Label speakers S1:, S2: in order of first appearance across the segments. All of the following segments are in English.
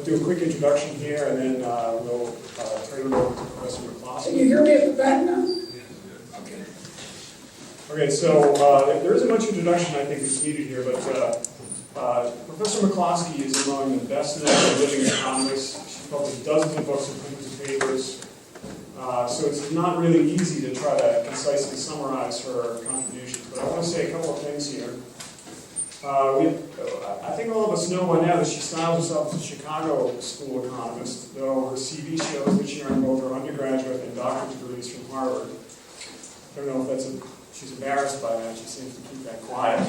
S1: do a quick introduction here, and then we'll turn it over to Professor McCloskey.
S2: Can you hear me at the back now? Okay.
S1: Okay, so there isn't much introduction I think is needed here, but Professor McCloskey is among the best known living economists. She's published dozens of books and hundreds of papers. So it's not really easy to try to concisely summarize her contributions, but I want to say a couple of things here. I think all of us know by now that she styles herself as a Chicago school economist, though her CV shows that she earned both her undergraduate and doctorate degrees from Harvard. I don't know if that's she's embarrassed by that. She seems to keep that quiet.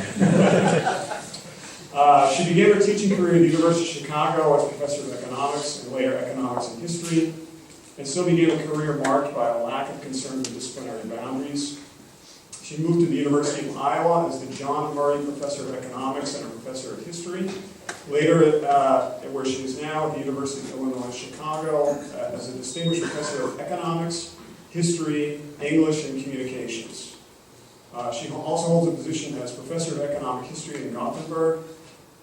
S1: She began her teaching career at the University of Chicago as professor of economics and later economics and history, and so began a career marked by a lack of concern with disciplinary boundaries. She moved to the University of Iowa as the John Murray Professor of Economics and a Professor of History. Later, where she is now, at the University of Illinois Chicago, as a Distinguished Professor of Economics, History, English, and Communications. She also holds a position as Professor of Economic History in Gothenburg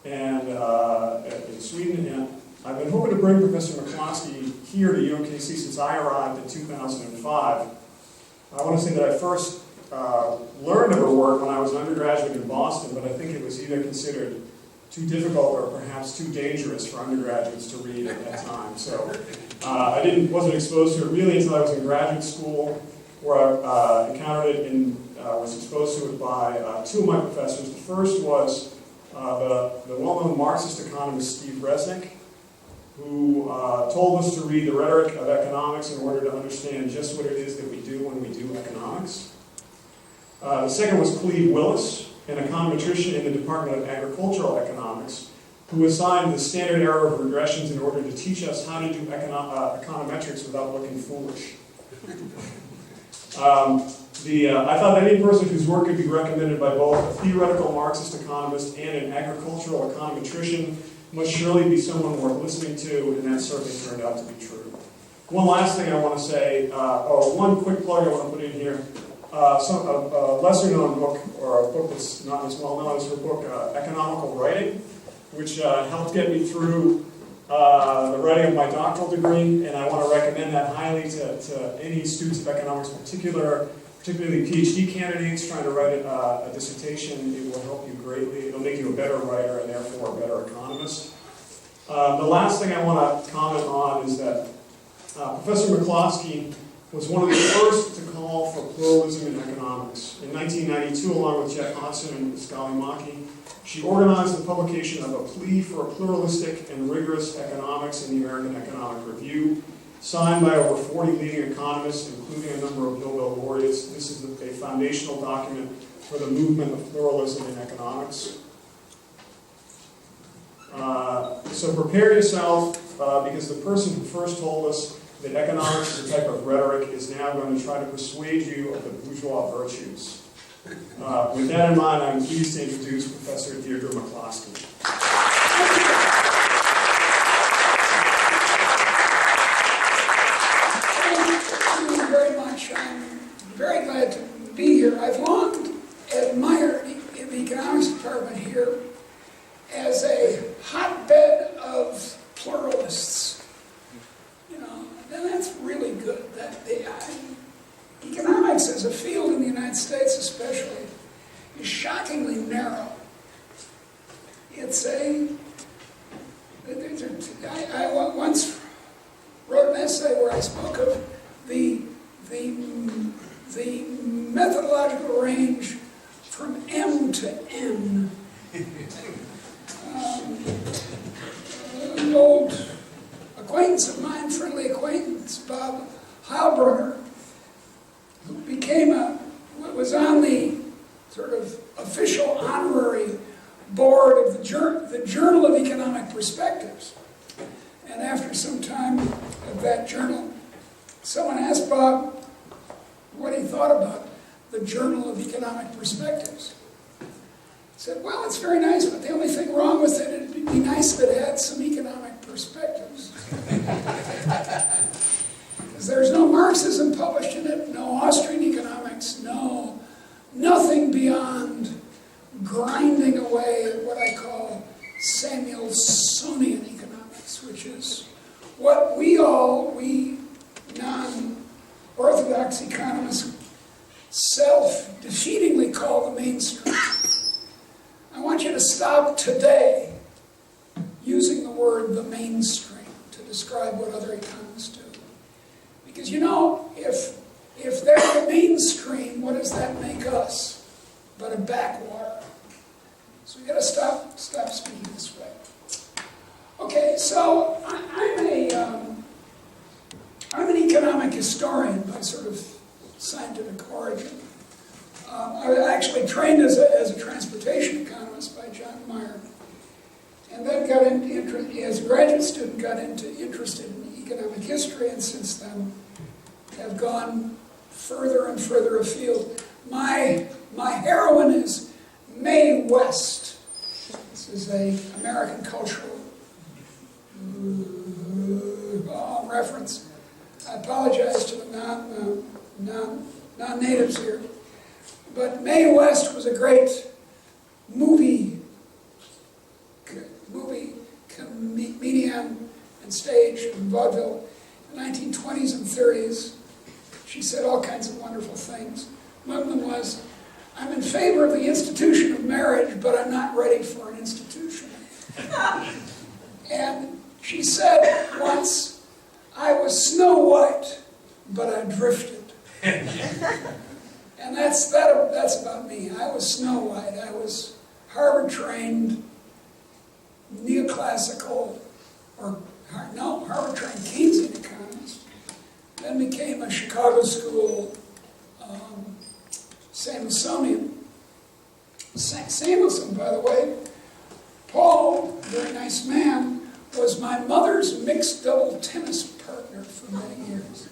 S1: and in Sweden. And I've been hoping to bring Professor McCloskey here to UMKC since I arrived in 2005. I want to say that I first learned of her work when I was an undergraduate in Boston, but I think it was either considered too difficult or perhaps too dangerous for undergraduates to read at that time. So I wasn't exposed to it really until I was in graduate school, where I encountered it and was exposed to it by two of my professors. The first was the well-known Marxist economist Steve Resnick, who told us to read the rhetoric of economics in order to understand just what it is that we do when we do economics. The second was Cleve Willis, an econometrician in the Department of Agricultural Economics, who assigned the standard error of regressions in order to teach us how to do econometrics without looking foolish. I thought that any person whose work could be recommended by both a theoretical Marxist economist and an agricultural econometrician must surely be someone worth listening to, and that certainly turned out to be true. One last thing I want to say, one quick plug I want to put in here. A lesser-known book, or a book that's not as well-known, is her book, Economical Writing, which helped get me through the writing of my doctoral degree, and I want to recommend that highly to any students of economics, particularly PhD candidates trying to write a dissertation. It will help you greatly. It'll make you a better writer and therefore a better economist. The last thing I want to comment on is that Professor McCloskey was one of the first to call for pluralism in economics. In 1992, along with Jeff Hodson and Pascal Maki, she organized the publication of a plea for a pluralistic and rigorous economics in the American Economic Review, signed by over 40 leading economists, including a number of Nobel laureates. This is a foundational document for the movement of pluralism in economics. So prepare yourself, because the person who first told us that economics is a type of rhetoric is now going to try to persuade you of the bourgeois virtues. With that in mind, I'm pleased to introduce Professor Deirdre McCloskey.
S2: Thank you very much. I'm very glad to be here. I've long admired the economics department here as a hotbed of pluralists. And that's really good. Economics as a field in the United States especially is shockingly narrow. I once wrote an essay where I spoke of the methodological range from M to N. An old acquaintance of mine, friendly acquaintance, Bob Heilbrunner, who was on the sort of official honorary board of the Journal of Economic Perspectives. And after some time of that journal, someone asked Bob what he thought about the Journal of Economic Perspectives. He said, well, it's very nice, but the only thing wrong with it, it'd be nice if it had some economic perspectives. Because there's no Marxism published in it, no Austrian economics, nothing beyond grinding away at what I call Samuelsonian economics, which is self-defeatingly call the mainstream. I want you to stop today using the word the mainstream to describe what other economists do. Because you know, if they're the mainstream, what does that make us but a backwater? So we've got to stop speaking this way. Okay, so I'm an economic historian by sort of scientific origin. I was actually trained as a transportation economist by John Meyer, and then got into, as a graduate student, got interested in economic history, and since then have gone further and further afield. My heroine is Mae West. This is an American cultural reference. I apologize to the non-natives here. But Mae West was a great movie comedian and stage and vaudeville in the 1920s and 30s. She said all kinds of wonderful things. One of them was, I'm in favor of the institution of marriage, but I'm not ready for an institution. And she said once, I was Snow White, but I drifted. And that's about me. I was Snow White. I was Harvard-trained, neoclassical, Harvard-trained Keynesian economist. Then became a Chicago School Samuelsonian. Samuelson, by the way, Paul, very nice man, was my mother's mixed double tennis partner for many years.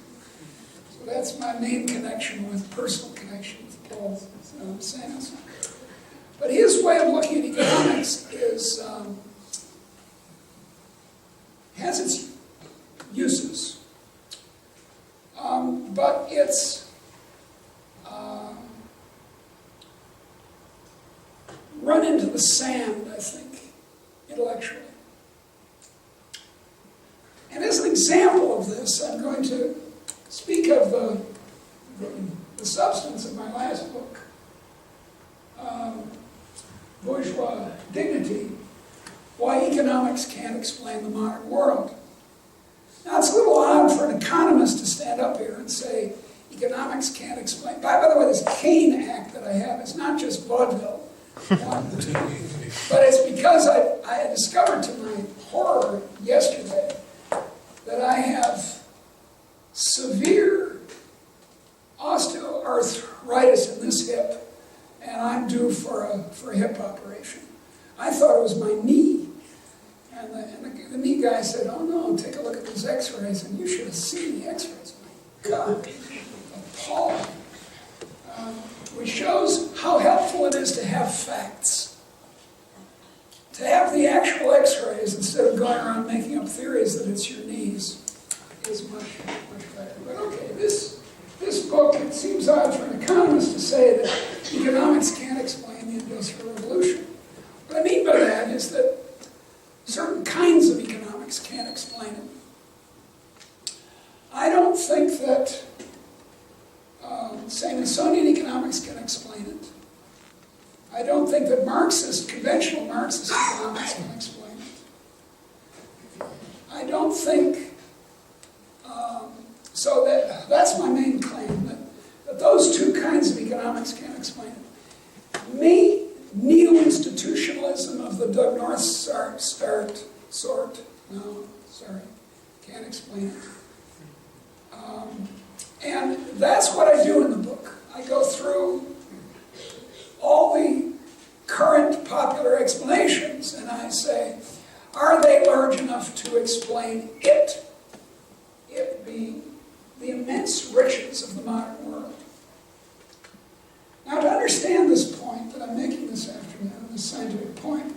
S2: So that's my main connection with, personal connection with Paul Samuelson. But his way of looking at economics is, has its uses. But it's run into the sand, I think, intellectually. And as an example of this, I'm going to speak of the substance of my last book, Bourgeois Dignity, Why Economics Can't Explain the Modern World. Now, it's a little odd for an economist to stand up here and say, economics can't explain. By the way, this Kane Act that I have, it's not just vaudeville. But it's because I had discovered to my horror yesterday that I have severe osteoarthritis in this hip, and I'm due for a hip operation. I thought it was my knee. And the knee guy said, oh no, take a look at these x-rays, and you should have seen the x-rays. My God, appalling. Which shows how helpful it is to have facts. To have the actual x-rays instead of going around making up theories that it's your knees is much, much better. But okay, this book, it seems odd for an economist to say that economics can't explain the Industrial Revolution. What I mean by that is that certain kinds of economics can't explain it. I don't think that Samuelsonian economics can explain it. I don't think that conventional Marxist economics can explain it. I don't think, so that's my main claim, that those two kinds of economics can't explain it. Neo-institutionalism of the Doug North sort, no, sorry, can't explain it. And that's what I do in the book. I go through all the current popular explanations, and I say, are they large enough to explain it? It being the immense riches of the modern world. Now, to understand this point that I'm making this afternoon, this scientific point,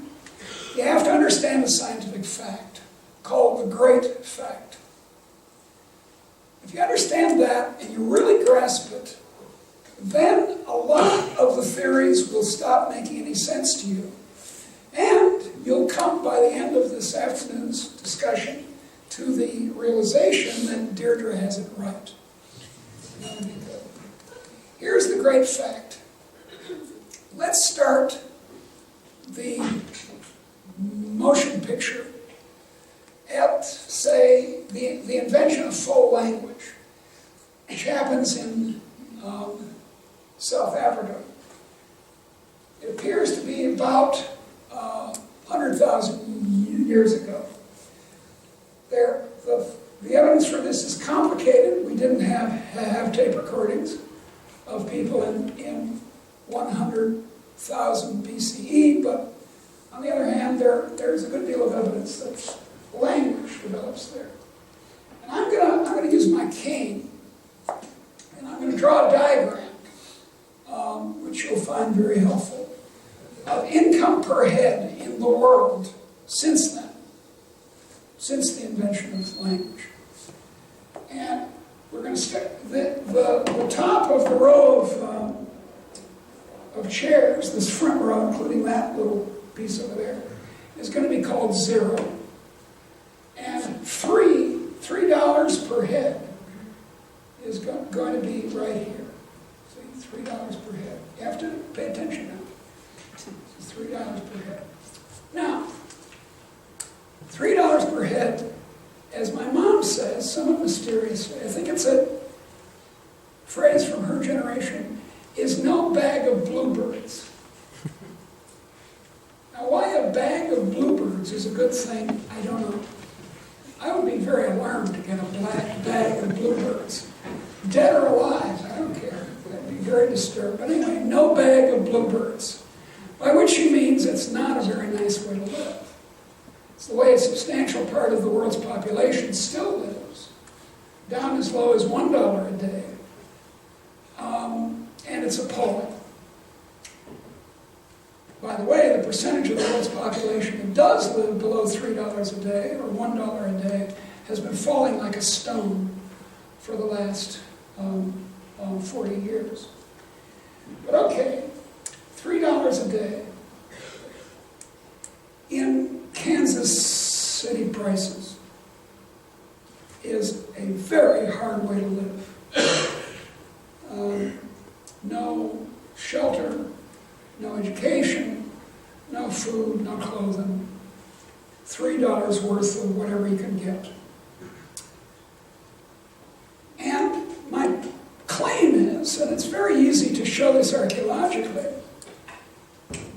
S2: you have to understand a scientific fact called the great fact. If you understand that and you really grasp it, then a lot of the theories will stop making any sense to you. And you'll come, by the end of this afternoon's discussion, to the realization that Deirdre has it right. here's the great fact. Let's start the motion picture at, say, the invention of faux language, which happens in South Africa. It appears to be about 100,000 years ago. The evidence for this is complicated. We didn't have tape recordings of people in 100,000 BCE, but on the other hand, there's a good deal of evidence that language develops there. And I'm going to use my cane, and I'm going to draw a diagram, which you'll find very helpful, of income per head in the world since then, since the invention of language. And we're going to stick the top of the row of chairs, this front row, including that little piece over there, is going to be called 0. And $3 per head is going to be right here. See, $3 per head. You have to pay attention now. It's $3 per head. Now, $3 per head, as my mom says, somewhat mysteriously, I think it's a phrase from her generation, is no bag of bluebirds. Now, why a bag of bluebirds is a good thing, I don't know. I would be very alarmed to get a black bag of bluebirds. Dead or alive, I don't care. I'd be very disturbed. But anyway, no bag of bluebirds. By which she means it's not a very nice way to live. It's the way a substantial part of the world's population still lives, down as low as $1 a day. And it's appalling. By the way, the percentage of the world's population that does live below $3 a day or $1 a day has been falling like a stone for the last 40 years. But okay, $3 a day in Kansas City prices is a very hard way to live. No shelter, no education, no food, no clothing. $3 worth of whatever you can get. And my claim is, and it's very easy to show this archaeologically,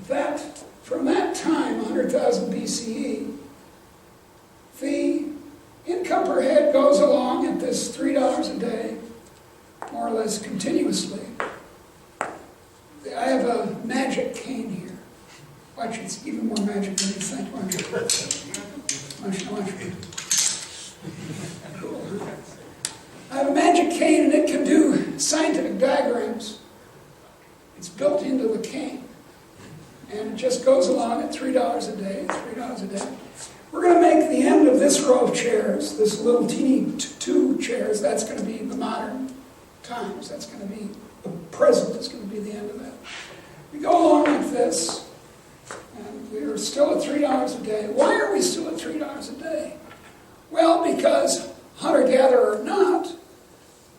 S2: that from that time, 100,000 BCE, the income per head goes along at this $3 a day, more or less continuously. I have a magic cane here. Watch, it's even more magic than you think. Watch. Cool. I have a magic cane, and it can do scientific diagrams. It's built into the cane. And it just goes along at $3 a day, $3 a day. We're going to make the end of this row of chairs, this little teeny 2 chairs, that's going to be the modern times. That's going to be the present. That's going to be the end of that. We go along like this, and we're still at $3 a day. Why are we still at $3 a day? Well, because hunter-gatherer or not,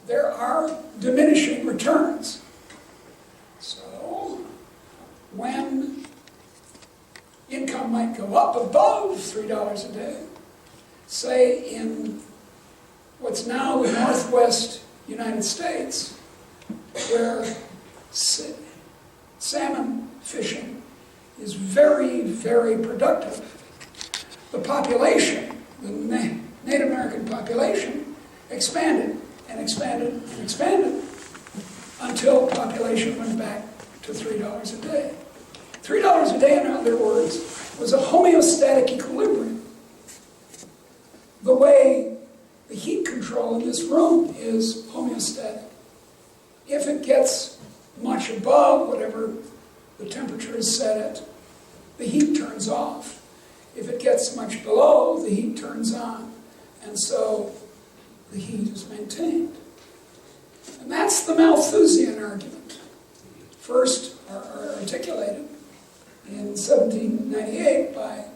S2: there are diminishing returns. So, when income might go up above $3 a day, say in what's now the northwest United States, where salmon fishing is very, very productive, the population, the Native American population, expanded and expanded and expanded until population went back to $3 a day. $3 a day, in other words, was a homeostatic equilibrium. The way the heat control in this room is homeostatic. If it gets much above whatever the temperature is set at, the heat turns off. If it gets much below, the heat turns on. And so the heat is maintained. And that's the Malthusian argument. First articulated in 1798 by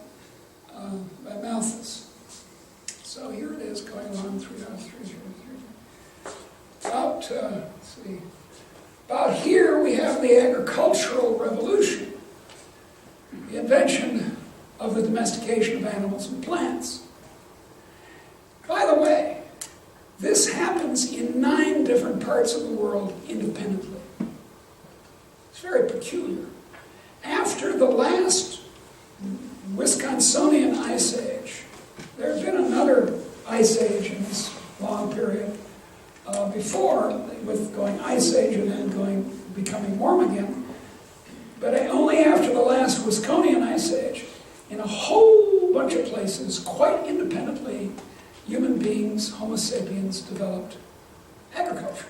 S2: Malthus. So here it is going along about the agricultural revolution, the invention of the domestication of animals and plants. By the way, this happens in 9 different parts of the world independently. It's very peculiar. After the last Wisconsinian Ice Age, there had been another ice age in this long period before, with going ice age and then becoming warm again. But only after the last Wisconsinian Ice Age, in a whole bunch of places, quite independently, human beings, Homo sapiens, developed agriculture.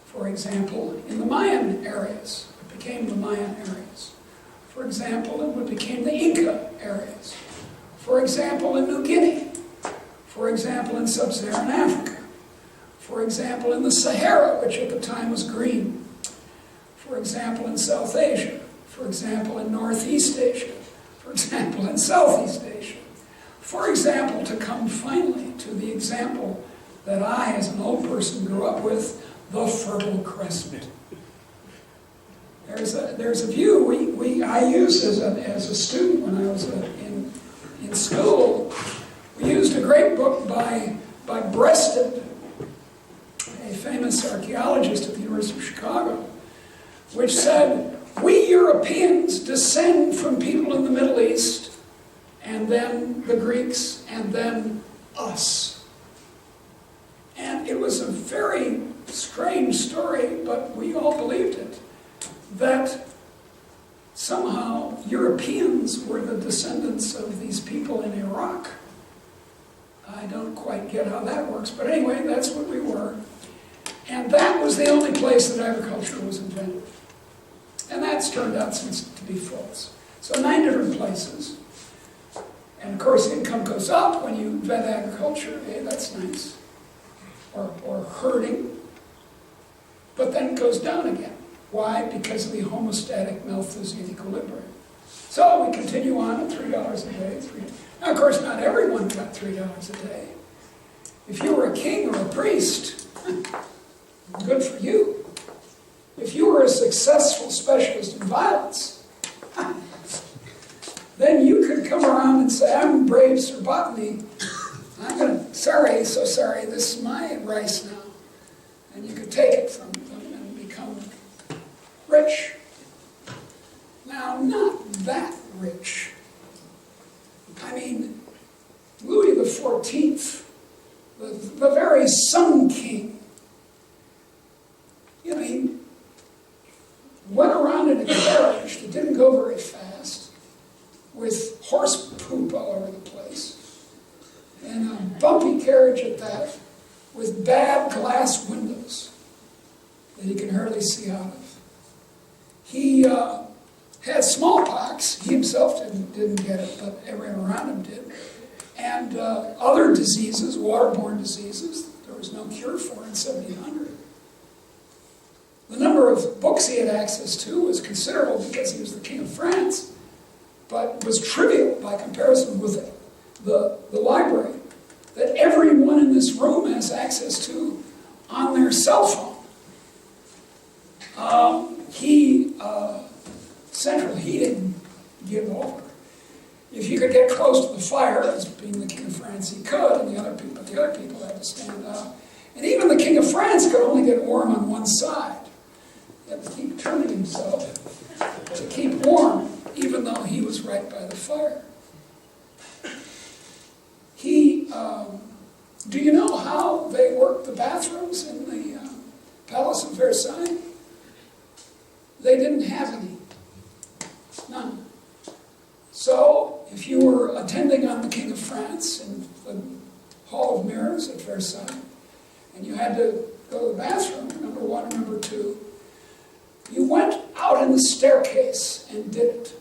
S2: For example, in the Mayan areas, it became the Mayan areas. For example, in what became the Inca areas. For example, in New Guinea. For example, in sub-Saharan Africa. For example, in the Sahara, which at the time was green. For example, in South Asia. For example, in Northeast Asia. For example, in Southeast Asia. For example, to come finally to the example that I, as an old person, grew up with, the Fertile Crescent. There's a view I used as a student when I was in school. We used a great book by Breasted, a famous archaeologist at the University of Chicago, which said, we Europeans descend from people in the Middle East, and then the Greeks, and then us. And it was a very strange story, but we all believed it, that somehow Europeans were the descendants of these people in Iraq. I don't quite get how that works, but anyway, that's what we were. And that was the only place that agriculture was invented. And that's turned out since to be false. So 9 different places. And of course, income goes up when you invent agriculture. Hey, that's nice. Or herding. But then it goes down again. Why? Because of the homostatic Malthusian equilibrium. So we continue on at $3 a day. Now, of course, not everyone got $3 a day. If you were a king or a priest, good for you. If you were a successful specialist in violence, then you could come around and say, I'm brave Sir Botany. So sorry, this is my rice now. And you could take it from them and become rich. Now, not that rich. I mean, Louis XIV, the very Sun King, he went around in a carriage that didn't go very fast, with horse poop all over the place, and a bumpy carriage at that, with bad glass windows that he can hardly see out of. He had smallpox. He himself didn't get it, but everyone around him did. And other diseases, waterborne diseases, there was no cure for in 1700. The number of books he had access to was considerable because he was the King of France, but was trivial by comparison with the library that everyone in this room has access to on their cell phone. Central heating give over. If you could get close to the fire, as being the King of France, he could, and the other people had to stand up. And even the King of France could only get warm on one side. He had to keep turning himself to keep warm, even though he was right by the fire. Do you know how they worked the bathrooms in the Palace of Versailles? They didn't have any. None. So, if you were attending on the King of France in the Hall of Mirrors at Versailles, and you had to go to the bathroom, number 1 or number 2, you went out in the staircase and did it.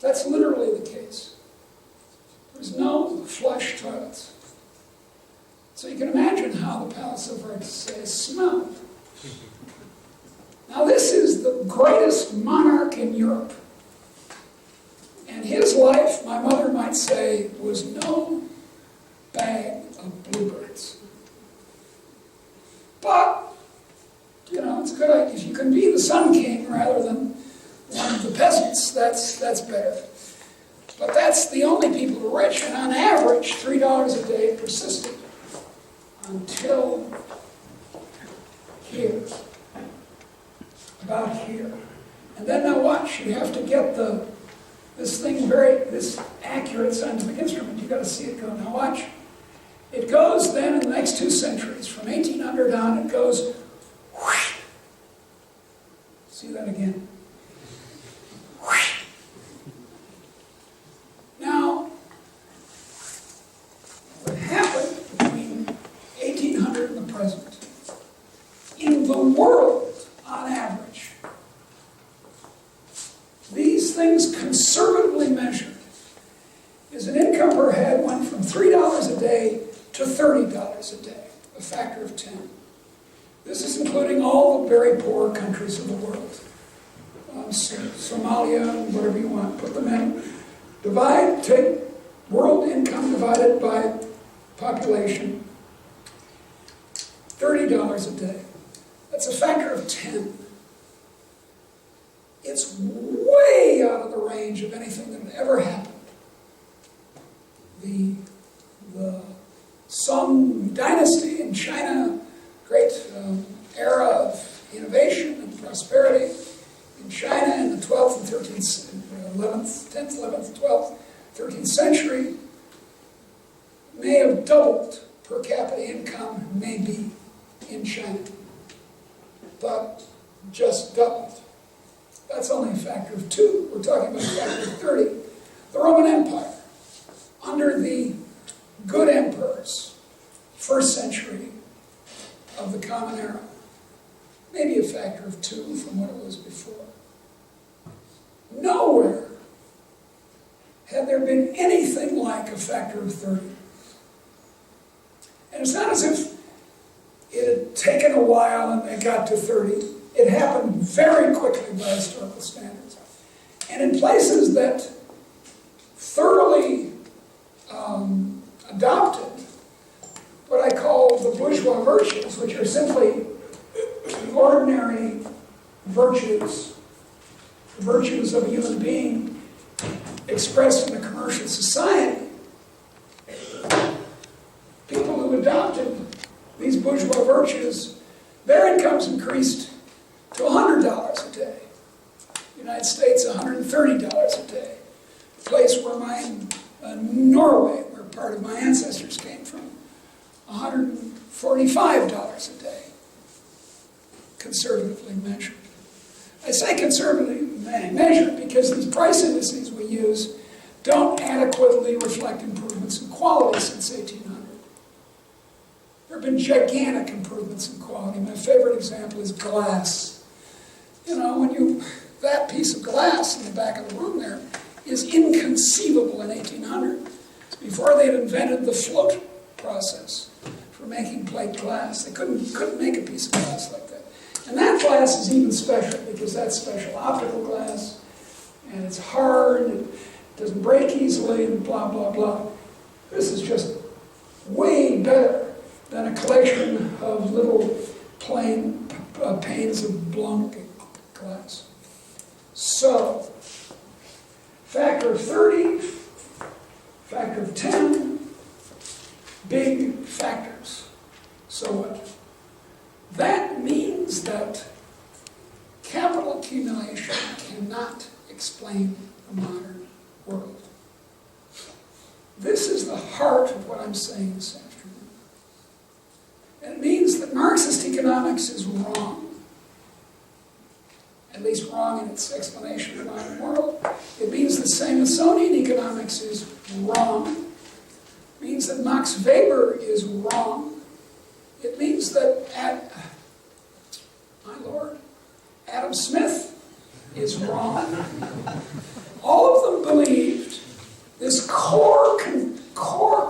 S2: That's literally the case. There's no flush toilets. So you can imagine how the Palace of Versailles smelled. Now this is the greatest monarch in Europe. And his life, my mother might say, was no bag of bluebirds. But, it's good good idea. If you can be the Sun King rather than one of the peasants, that's better. But that's the only people who are rich, and on average, $3 a day persisted until here, about here. And then now watch, you have to get this accurate scientific instrument. You've got to see it go. Now watch. It goes then in the next 2 centuries, from 1800 on, it goes whoosh. See that again. Whoosh. Now, what happened between 1800 and the present, in the world, on average, these things conservatively measured, is an income per head went from $3 a day to $30 a day, a factor of 10. This is including all the very poor countries of the world. Somalia, whatever you want, put them in. Take world income divided by population, $30 a day. That's a factor of 10. It's way out of the range of anything that had ever happened. The Song dynasty in China, great era of innovation and prosperity in China in the 12th and 13th, 10th, 11th, 12th, 13th century, may have doubled per capita income, maybe, in China, but just doubled. That's only a factor of 2. We're talking about a factor of 30. The Roman Empire, under the good emperors, first century of the Common Era, maybe a factor of 2 from what it was before. Nowhere had there been anything like a factor of 30. And it's not as if it had taken a while and they got to 30. It happened very quickly by historical standards. And in places that thoroughly adopted what I call the bourgeois virtues, which are simply the ordinary virtues, the virtues of a human being expressed in a commercial society. People who adopted these bourgeois virtues, their incomes increased to $100 a day. United States, $130 a day. The place where Norway, where part of my ancestors came from, $145 a day, conservatively measured. I say conservatively measured because these price indices we use don't adequately reflect improvements in quality since 1800. There have been gigantic improvements in quality. My favorite example is glass. You know, that piece of glass in the back of the room there is inconceivable in 1800. It's before they'd invented the float process for making plate glass. They couldn't make a piece of glass like that. And that glass is even special because that's special optical glass, and it's hard, and it doesn't break easily, and blah, blah, blah. This is just way better than a collection of little plain panes of blanc glass. So, factor of 30, factor of 10, big factors. So what? That means that capital accumulation cannot explain the modern world. This is the heart of what I'm saying this afternoon. And it means that Marxist economics is wrong. At least wrong in its explanation of the modern world. It means that Smithsonian economics is wrong. It means that Max Weber is wrong. It means that, my Lord, Adam Smith is wrong. All of them believed this core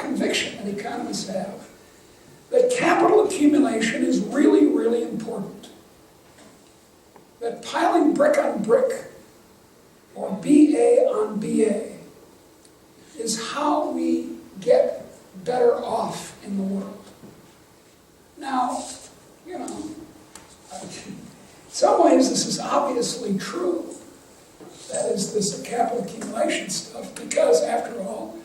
S2: conviction that economists have, that capital accumulation is really, really important. That piling brick on brick, or BA on BA, is how we get better off in the world. Now, you know, some ways this is obviously true. That is, this capital accumulation stuff, because after all,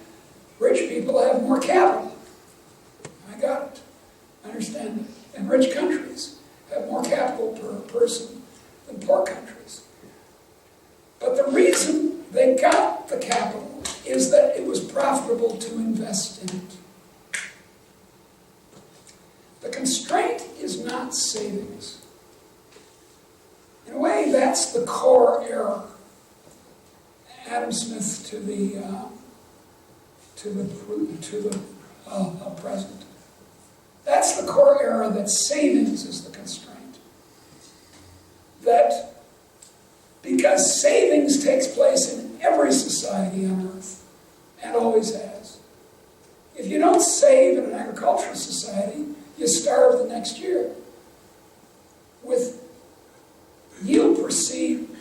S2: rich people have more capital. I got it. I understand it. And rich countries have more capital per person than poor countries. But the reason they got the capital is that it was profitable to invest in it. The constraint is not savings. In a way, that's the core error. Adam Smith to the present. That's the core error, that savings is the constraint. That because savings takes place in every society on earth, and always has. If you don't save in an agricultural society, you starve the next year. With yield perceived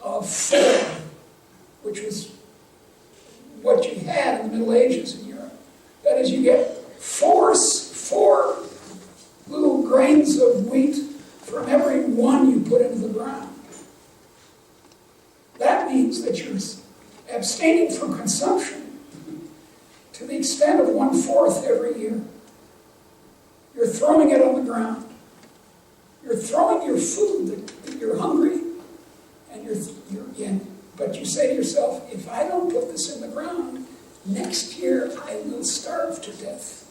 S2: of 4, which was what you had in the Middle Ages in Europe. That is, you get 4 little grains of wheat from every one you put into the ground. That means that you're abstaining from consumption to the extent of 1/4 every year. You're throwing it on the ground. You're throwing your food that you're hungry, and you're in. But you say to yourself, if I don't put this in the ground, next year I will starve to death.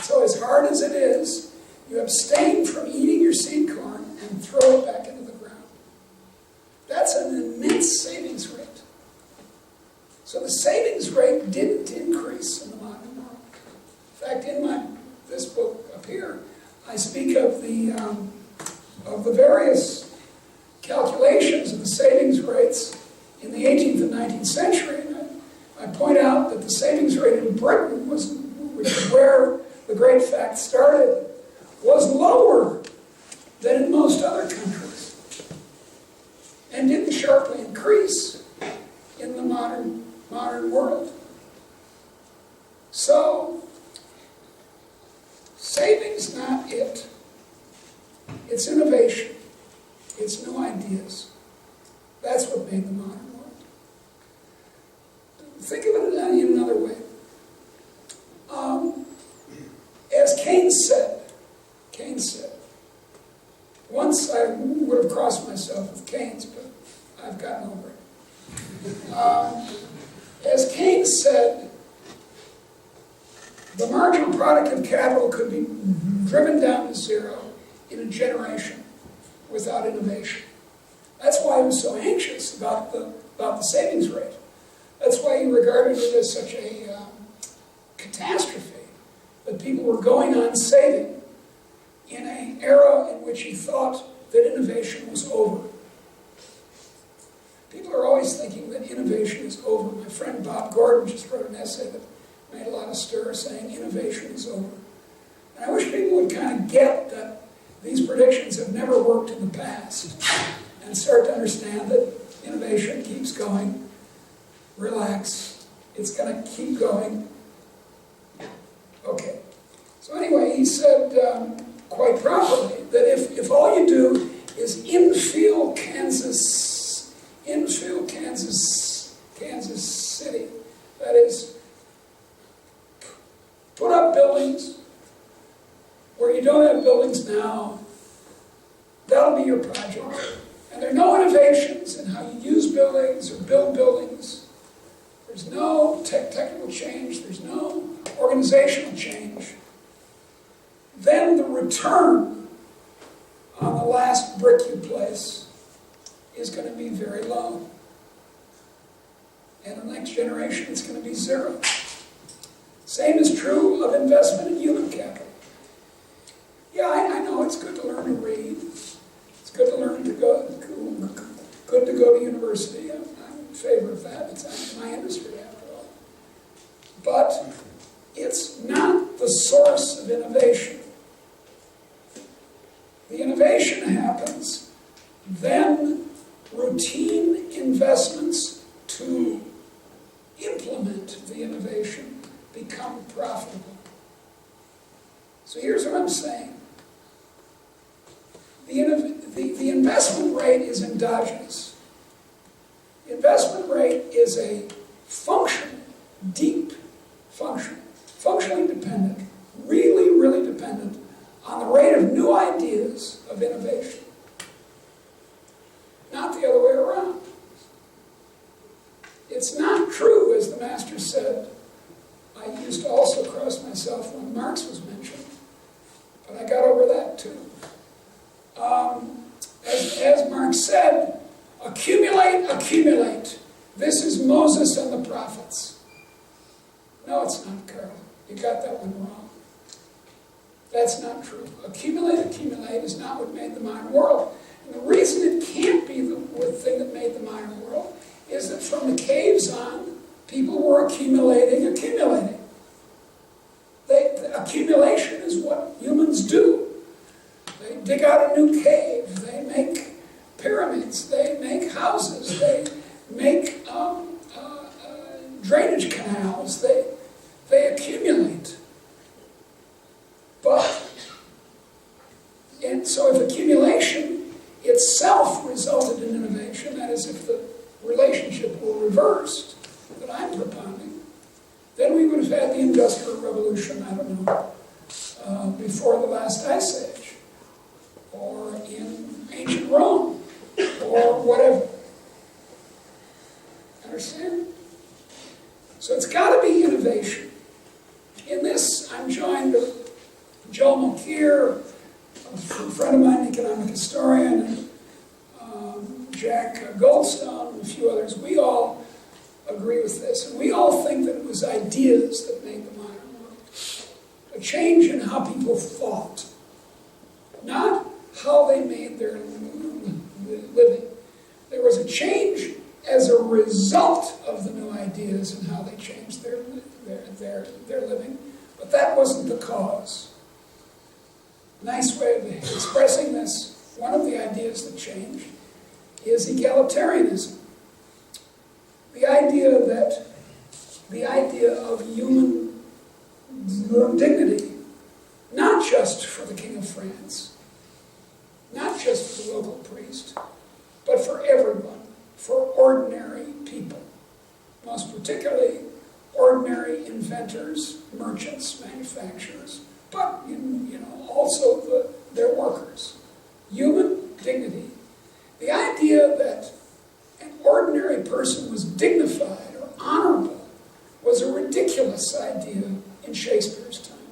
S2: So as hard as it is, you abstain from eating your seed corn and throw it back into the ground. That's an immense savings rate. So the savings rate didn't increase in the modern world. In fact, in this book up here, I speak of the various calculations of the savings rates in the 18th and 19th century. And I point out that the savings rate in Britain, which is where the great fact started, was lower than in most other countries, and didn't sharply increase in the modern world. So, savings not it. It's innovation. It's new ideas. That's what made the modern world. Think of it in another way. As Keynes said, once I would have crossed myself with Keynes, but I've gotten over it. As Keynes said, the marginal product of capital could be driven down to 0 in a generation without innovation. That's why he was so anxious about the savings rate. That's why he regarded it as such a catastrophe that people were going on saving in an era in which he thought that innovation was over. People are always thinking that innovation is over. My friend Bob Gordon just wrote an essay that made a lot of stir saying innovation is over. And I wish people would kind of get that these predictions have never worked in the past and start to understand that innovation keeps going. Relax. It's going to keep going. Okay. So anyway, he said quite properly that if all you do is infill Kansas City, that is, put up buildings where you don't have buildings now, that'll be your project. And there are no innovations in how you use buildings or build buildings. There's no technical change. There's no organizational change. Then the return on the last brick you place is going to be very low. And the next generation, it's going to be 0. Same is true of investment in human capital. Yeah, I know it's good to learn to read. It's good to learn to go to university. I'm in favor of that. It's my industry after all. But it's not the source of innovation. The innovation happens, then routine investments to implement the innovation become profitable. So here's what I'm saying. The the investment rate is endogenous. The investment rate is a function, deep function, functionally dependent, really, really dependent on the rate of new ideas of innovation. Not the other way around. It's not true, as the master said. I used to also cross myself when Marx was mentioned, but I got over that too. As Marx said, accumulate, accumulate. This is Moses and the prophets. No, it's not, Carol. You got that one wrong. That's not true. Accumulate, accumulate is not what made the modern world. And the reason it can't be the thing that made the modern world is that from the caves on, people were accumulating. Accumulation is what humans do. They dig out a new cave. They make pyramids. They make houses. They make drainage canals. They accumulate. And so if accumulation itself resulted in innovation, that is, if the relationship were reversed that I'm propounding, then we would have had the Industrial Revolution, I don't know, before the last Ice Age, or in ancient Rome, or whatever. Understand? So it's got to be innovation. In this, I'm joined with Joel Mulcair, a friend of mine, an economic historian, and Jack Goldstone, and a few others. We all agree with this, and we all think that it was ideas that made the modern world. A change in how people thought, not how they made their living. There was a change as a result of the new ideas and how they changed their living, but that wasn't the cause. Nice way of expressing this, one of the ideas that changed is egalitarianism. The idea of human dignity, not just for the King of France, not just for the local priest, but for everyone, for ordinary people, most particularly ordinary inventors, merchants, manufacturers, but also their workers. Human dignity. The idea that an ordinary person was dignified or honorable was a ridiculous idea in Shakespeare's time.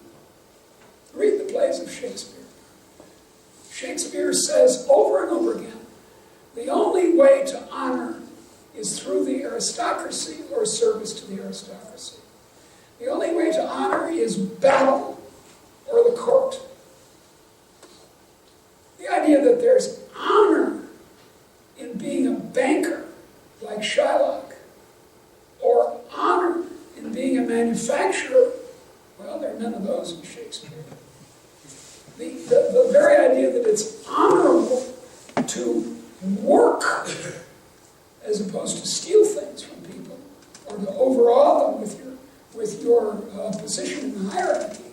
S2: Read the plays of Shakespeare. Shakespeare says over and over again, the only way to honor is through the aristocracy or service to the aristocracy. The only way to honor is battle or the court. The idea that there's honor in being a banker like Shylock, or honor in being a manufacturer, well, there are none of those in Shakespeare. The very idea that it's honorable to work as opposed to steal things from people or to overawe them with your position in the hierarchy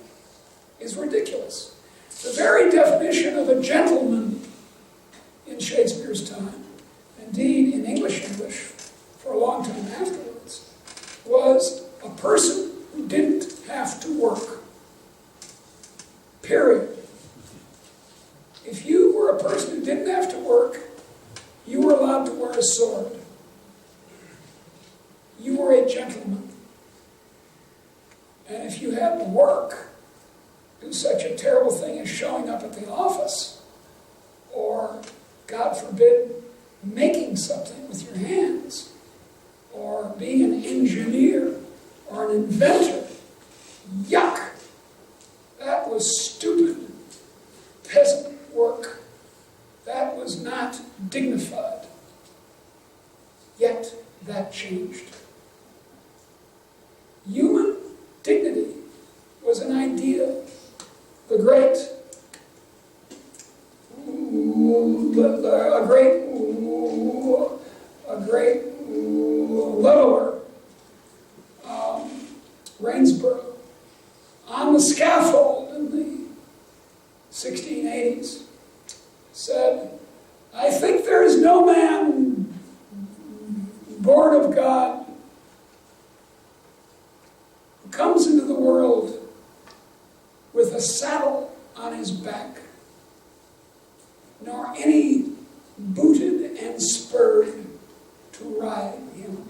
S2: is ridiculous. The very definition of a gentleman in Shakespeare's time, indeed in English for a long time afterwards, was a person who didn't have to work. Period. If you were a person who didn't have to work, you were allowed to wear a sword. You were a gentleman. And if you had to work, do such a terrible thing as showing up at the office, or, God forbid, making something with your hands, or being an engineer, or an inventor, yuck! That was stupid peasant work. That was not dignified. Yet, that changed. Human dignity was an idea. A great leveler, Rainsborough, on the scaffold in the 1680s, said, no man born of God who comes into the world with a saddle on his back, nor any booted and spurred to ride him.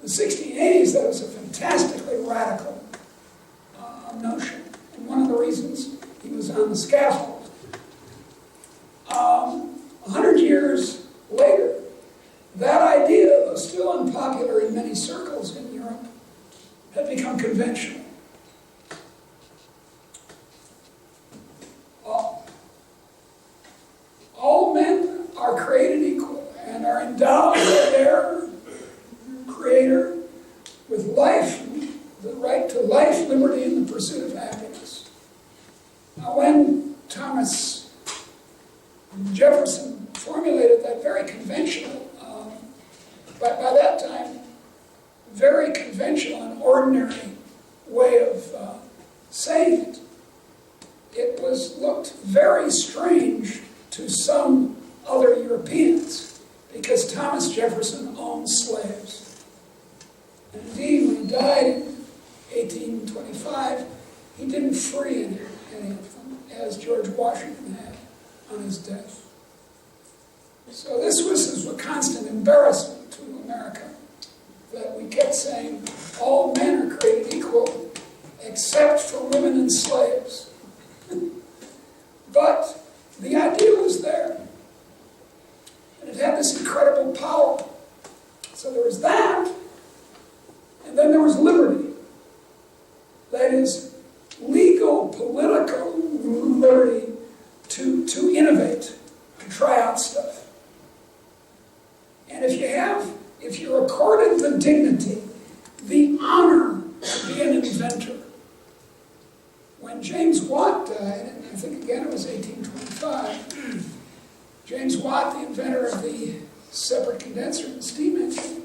S2: In the 1680s, that was a fantastically radical notion, and one of the reasons he was on the scaffold. 100 years later, that idea, though still unpopular in many circles in Europe, had become conventional. All men are created equal and are endowed by their Creator with life, the right to life, liberty, and the pursuit of happiness. Now, when Thomas Jefferson formulated that very conventional, by that time, very conventional and ordinary way of saying it, it was looked very strange to some other Europeans because Thomas Jefferson owned slaves. And indeed, when he died in 1825, he didn't free any of them, as George Washington had on his death. So this was a constant embarrassment to America, that we kept saying all men are created equal except for women and slaves. But the idea was there, and it had this incredible power. So there was that, and then there was liberty. That is, legal, political liberty to innovate, to try out stuff. And if you're accorded the dignity, the honor to be an inventor. When James Watt died, and I think again it was 1825, James Watt, the inventor of the separate condenser and steam engine,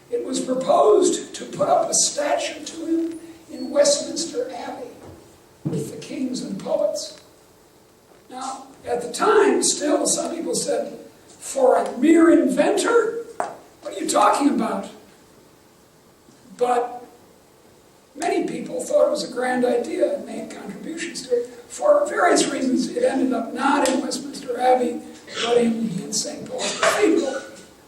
S2: it was proposed to put up a statue to him in Westminster Abbey with the kings and poets. Now, at the time, still, some people said, for a mere inventor? What are you talking about? But many people thought it was a grand idea and made contributions to it. For various reasons, it ended up not in Westminster Abbey, but in St. Paul's Cathedral.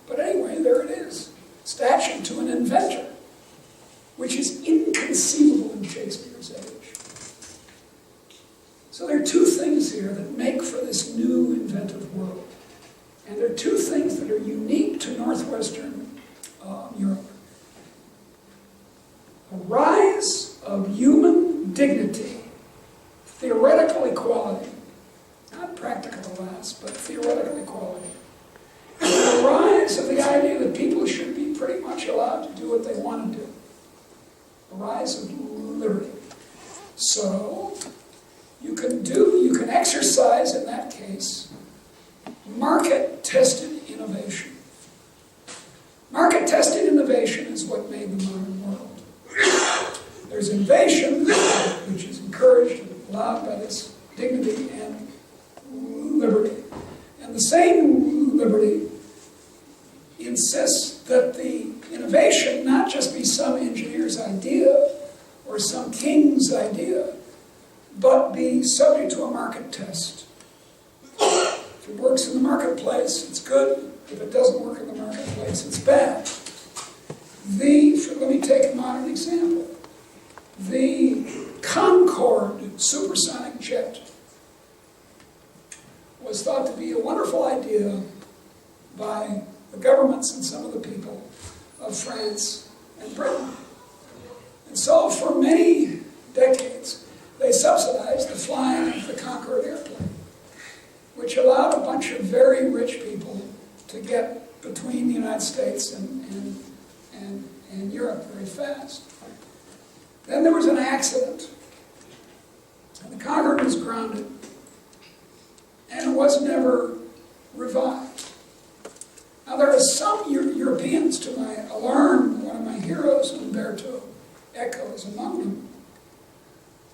S2: But anyway, there it is. Statue to an inventor, which is inconceivable in Shakespeare's age. So there are two things here that make for this new inventive world. And there are two things that are unique to Northwestern Europe. A rise of human dignity, theoretical equality, not practical alas, but theoretical equality. And the rise of the idea that people should be pretty much allowed to do what they want to do. A rise of liberty. So, you can exercise, in that case, market-tested innovation. Market-tested innovation is what made the modern world. There's innovation, which is encouraged and allowed by this dignity and liberty. And the same liberty insists that the innovation not just be some engineer's idea or some king's idea, but be subject to a market test. If it works in the marketplace, it's good. If it doesn't work in the marketplace, it's bad. Let me take a modern example. The Concorde Supersonic Jet was thought to be a wonderful idea by the governments and some of the people of France and Britain. And so for many decades, they subsidized the flying of the Concorde airplane, which allowed a bunch of very rich people to get between the United States and Europe very fast. Then there was an accident, and the Concorde was grounded, and it was never revived. Now there are some Europeans, to my alarm, one of my heroes, Umberto Eco is among them,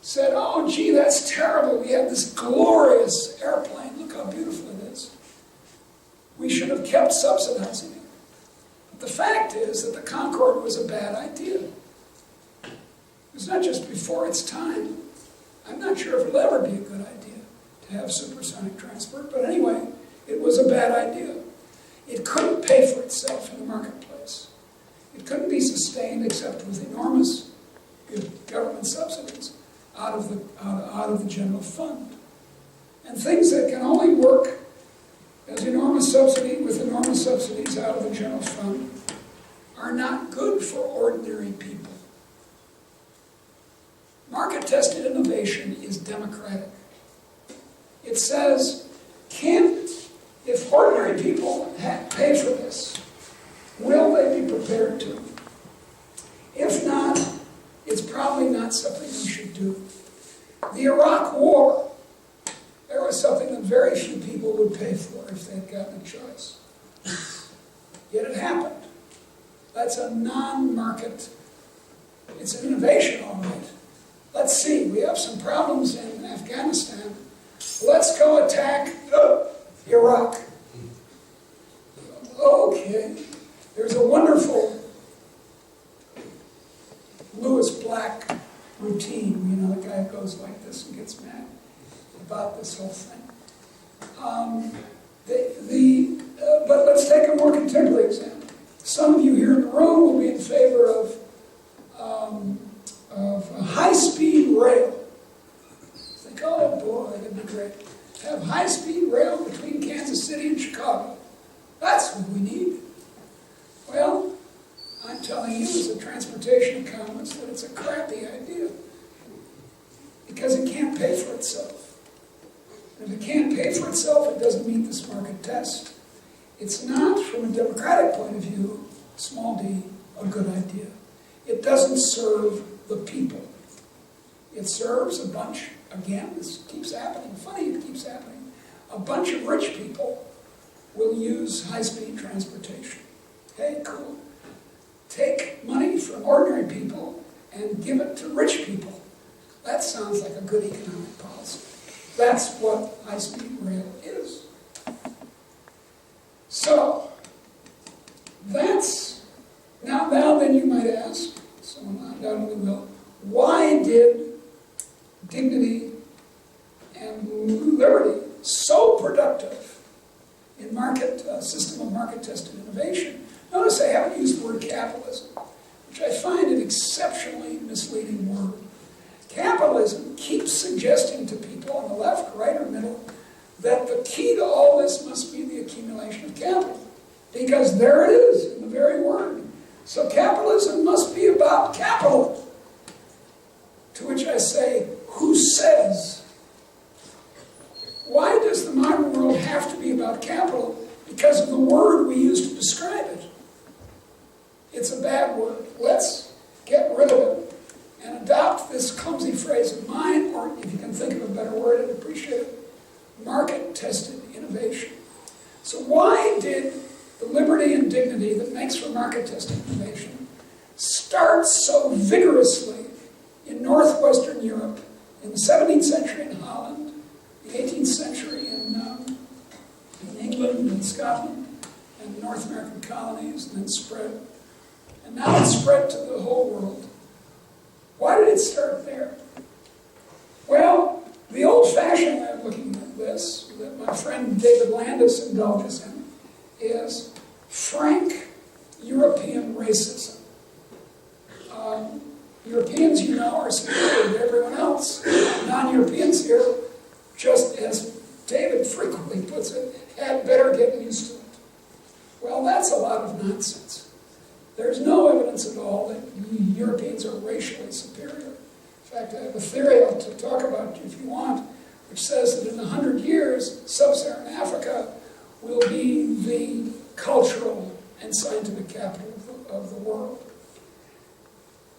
S2: said, "Oh, gee, that's terrible. We had this glorious airplane. Look how beautiful it is. kept subsidizing it. But the fact is that the Concorde was a bad idea. It was not just before its time. I'm not sure if it'll ever be a good idea to have supersonic transport, but anyway, it was a bad idea. It couldn't pay for itself in the marketplace. It couldn't be sustained except with enormous government subsidies out of the general fund. And things that can only work as enormous subsidy with enormous subsidies out of the general fund are not good for ordinary people. Market-tested innovation is democratic. It says, if ordinary people pay for this, will they be prepared to? If not, it's probably not something we should do. The Iraq War, there was something that very few people would pay for if they had gotten a choice. Yet it happened. That's a non-market, it's an innovation, all right. Let's see, we have some problems in Afghanistan. Let's go attack Iraq. Okay. There's a wonderful Lewis Black routine. You know, the guy goes like this and gets mad about this whole thing. But let's take a more contemporary example. Some of you here in the room will be in favor of a high-speed rail. Think, oh boy, that'd be great. Have high-speed rail between Kansas City and Chicago. That's what we need. Well, I'm telling you as a transportation economist that it's a crappy idea because it can't pay for itself. And if it can't pay for itself, it doesn't meet this market test. It's not, from a democratic point of view, small d, a good idea. It doesn't serve the people. It serves a bunch, again, this keeps happening, funny it keeps happening, a bunch of rich people will use high-speed transportation. Okay, cool. Take money from ordinary people and give it to rich people. That sounds like a good economic policy. That's what high-speed rail is. So, that's, now then you might ask, someone undoubtedly will, why did dignity and liberty, so productive in system of market-tested innovation? Notice I haven't used the word capitalism, which I find an exceptionally misleading word. Capitalism keeps suggesting to people on the left, right, or middle that the key to all this must be the accumulation of capital, because there it is in the very word. So capitalism must be about capital. To which I say, who says? Why does the modern world have to be about capital? Because of the word we use to describe it. It's a bad word. Let's get rid of it and adopt this clumsy phrase of mine, or if you can think of a better word, I'd appreciate it, market-tested innovation. So why did the liberty and dignity that makes for market-tested innovation start so vigorously in northwestern Europe, in the 17th century in Holland, the 18th century in England and Scotland, and the North American colonies, and then spread. And now it's spread to the whole world. Why did it start there? Well, the old-fashioned way of looking at this, that my friend David Landis indulges in, is frank European racism. Europeans, you know, are superior to everyone else. Non-Europeans here, just as David frequently puts it, had better get used to it. Well, that's a lot of nonsense. There's no evidence at all that Europeans are racially superior. In fact, I have a theory I'll talk about if you want, which says that in 100 years, sub-Saharan Africa will be the cultural and scientific capital of the world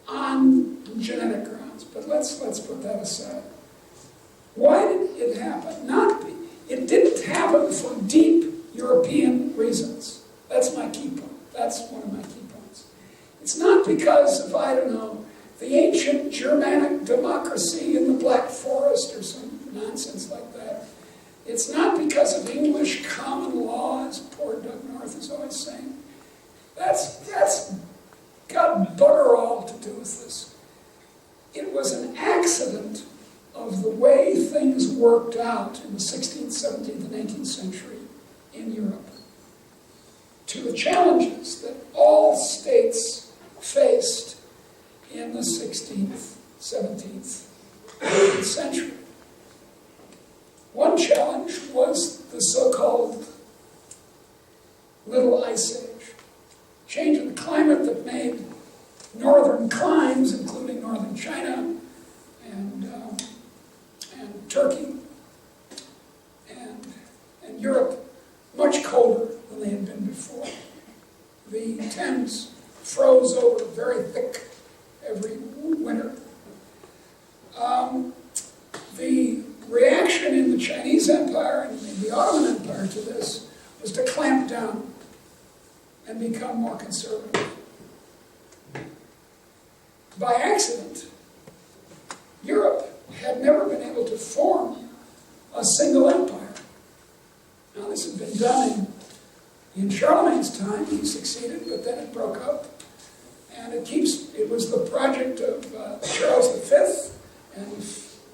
S2: on genetic grounds. But let's put that aside. Why did it happen? It didn't happen for deep European reasons. That's my key point. That's one of my key points. It's not because of, I don't know, the ancient Germanic democracy in the Black Forest or some nonsense like that. It's not because of English common law, as poor Doug North 19th century in Europe to the challenges that all states faced in the 16th, 17th, 18th century. One challenge was the so-called Little Ice Age, change in the climate that made northern climes, including northern China and Turkey and Europe, much colder than they had been before. The Thames froze over very thick every winter. The reaction in the Chinese Empire and the Ottoman Empire to this was to clamp down and become more conservative. By accident, Europe had never been able to form a single empire. Now, this had been done in Charlemagne's time. He succeeded, but then it broke up. And it was the project of Charles V and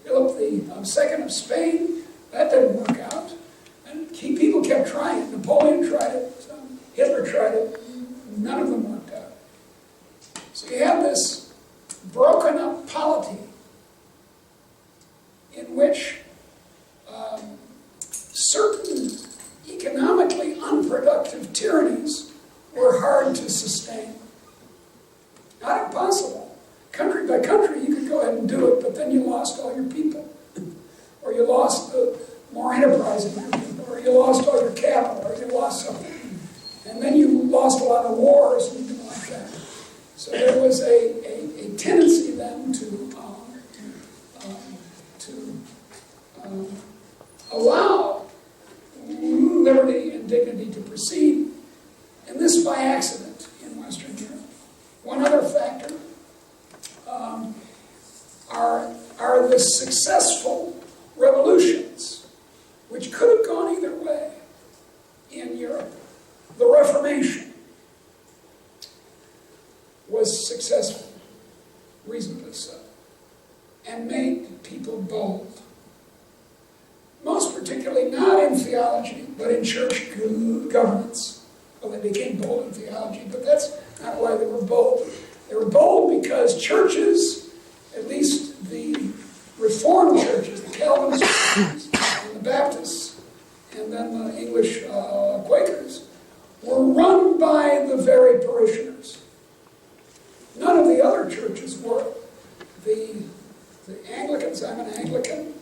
S2: Philip II of Spain. That didn't work out. And people kept trying it. Napoleon tried it. Hitler tried it. None of them worked out. So you have this broken up polity in which certain economically unproductive tyrannies were hard to sustain. Not impossible. Country by country, you could go ahead and do it, but then you lost all your people. Or you lost the more enterprising people, or you lost all your capital, or you lost something. And then you lost a lot of wars and things like that. So there was a tendency then to allow liberty and dignity to proceed, and this by accident in Western Europe. One other factor are the successful revolutions, which could have gone either way in Europe. The Reformation was successful, reasonably so, and made people bold. Most particularly not in theology, but in church governance. Well, they became bold in theology, but that's not why they were bold. They were bold because churches, at least the Reformed churches, the Calvinist churches, and the Baptists, and then the English Quakers, were run by the very parishioners. None of the other churches were. The Anglicans, I'm an Anglican,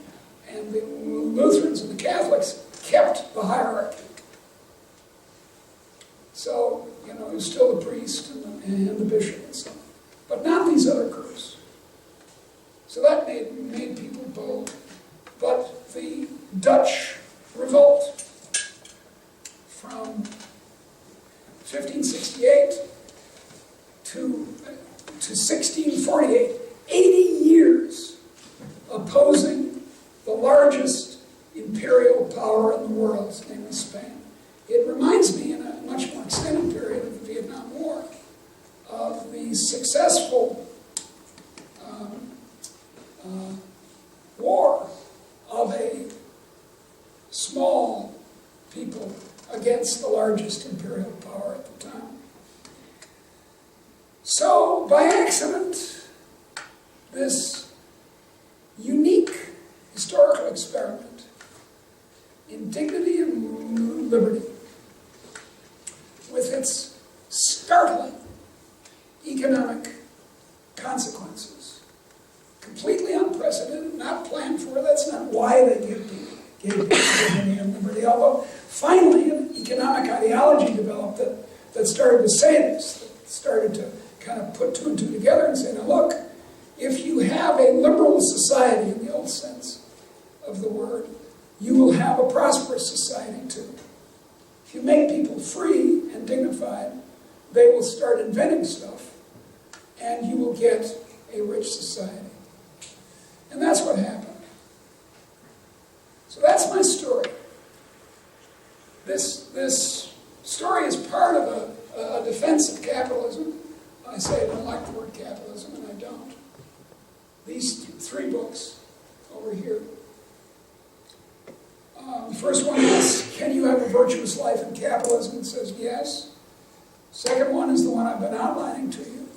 S2: and the Lutherans and the Catholics kept the hierarchy. So, it was still the priest and the bishop and so on. But not these other groups. So that made people bold. But the Dutch revolt from 1568 to 1648, 80 years opposing the largest imperial power in the world, namely Spain. It reminds me, in a much more extended period of the Vietnam War, of the successful war of a small people against the largest imperial power at the time. So, by accident, this unique historical experiment in dignity and liberty, with its startling economic consequences, completely unprecedented, not planned for. That's not why they gave people dignity and liberty, although finally an economic ideology developed that started to say this, that started to kind of put two and two together and say, now look, if you have a liberal society in the old sense of the word, you will have a prosperous society too. If you make people free and dignified, they will start inventing stuff, and you will get a rich society. And that's what happened. So that's my story. This story is part of a defense of capitalism. I say I don't like the word capitalism, and I don't. These three books over here The first one is, can you have a virtuous life in capitalism? It says yes. Second one is the one I've been outlining to you.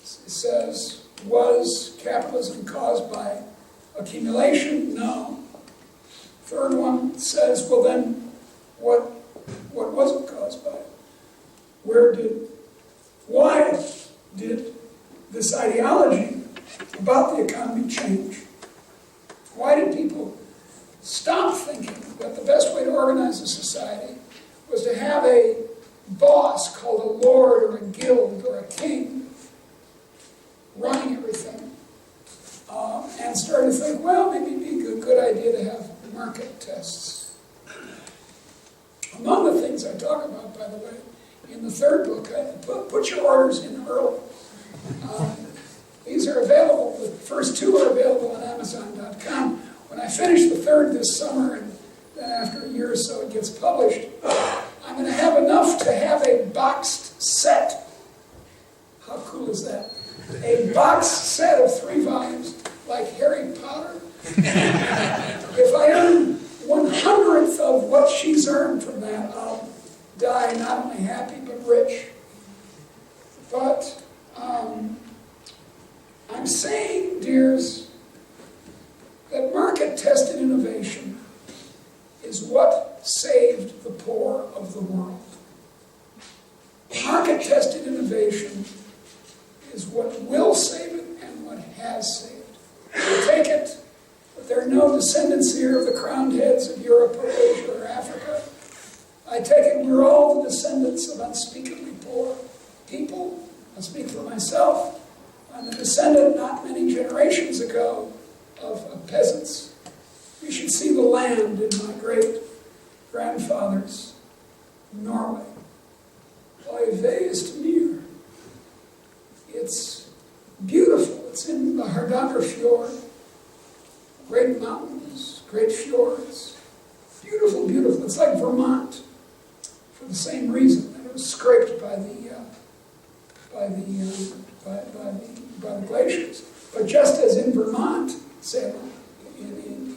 S2: It says, was capitalism caused by accumulation? No. Third one says, well then, what was it caused by? Why did this ideology about the economy change? Why did people stop thinking that the best way to organize a society was to have a boss called a lord or a guild or a king running everything, and started to think, well, maybe it'd be a good idea to have market tests. Among the things I talk about, by the way, in the third book, put your orders in early. These are available, the first two are available on Amazon.com. When I finish the third this summer, and then after a year or so it gets published, I'm going to have enough to have a boxed set. How cool is that? A boxed set of 3 volumes, like Harry Potter. If I earn 1/100th of what she's earned from that, I'll die not only happy but rich. But I'm saying, dears, that market-tested innovation is what saved the poor of the world. Market-tested innovation is what will save it and what has saved it. I take it that there are no descendants here of the crowned heads of Europe or Asia or Africa. I take it we're all the descendants of unspeakably poor people. I speak for myself. I'm the descendant, not many generations ago, of peasants. You should see the land in my great-grandfather's Norway. Øyvind. It's beautiful. It's in the Hardanger Fjord. Great mountains, great fjords. Beautiful, beautiful. It's like Vermont for the same reason. It was scraped by the glaciers. But just as in Vermont, Salem, in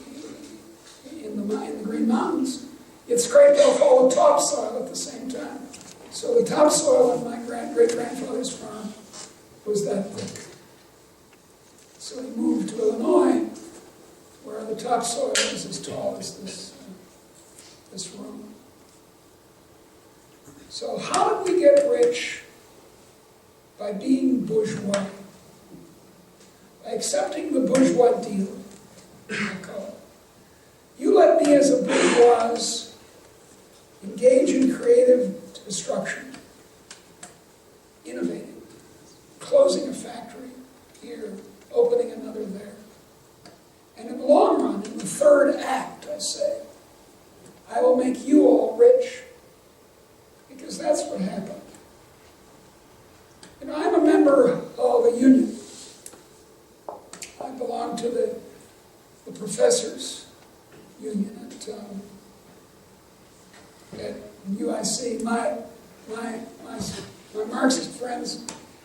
S2: the Green Mountains, it scraped off all the topsoil at the same time. So the topsoil on my great-grandfather's farm was that thick. So he moved to Illinois, where the topsoil is as tall as this room. So how did we get rich? By being bourgeois. By accepting the bourgeois deal, I call it. You let me as a bourgeois engage in creative destruction, innovating, closing a factory here, opening another there. And in the long run, in the third act, I say, I will make you all rich. Because that's what happened. You know, I'm a member of a union. I belong to the professors' union at UIC. My Marxist friends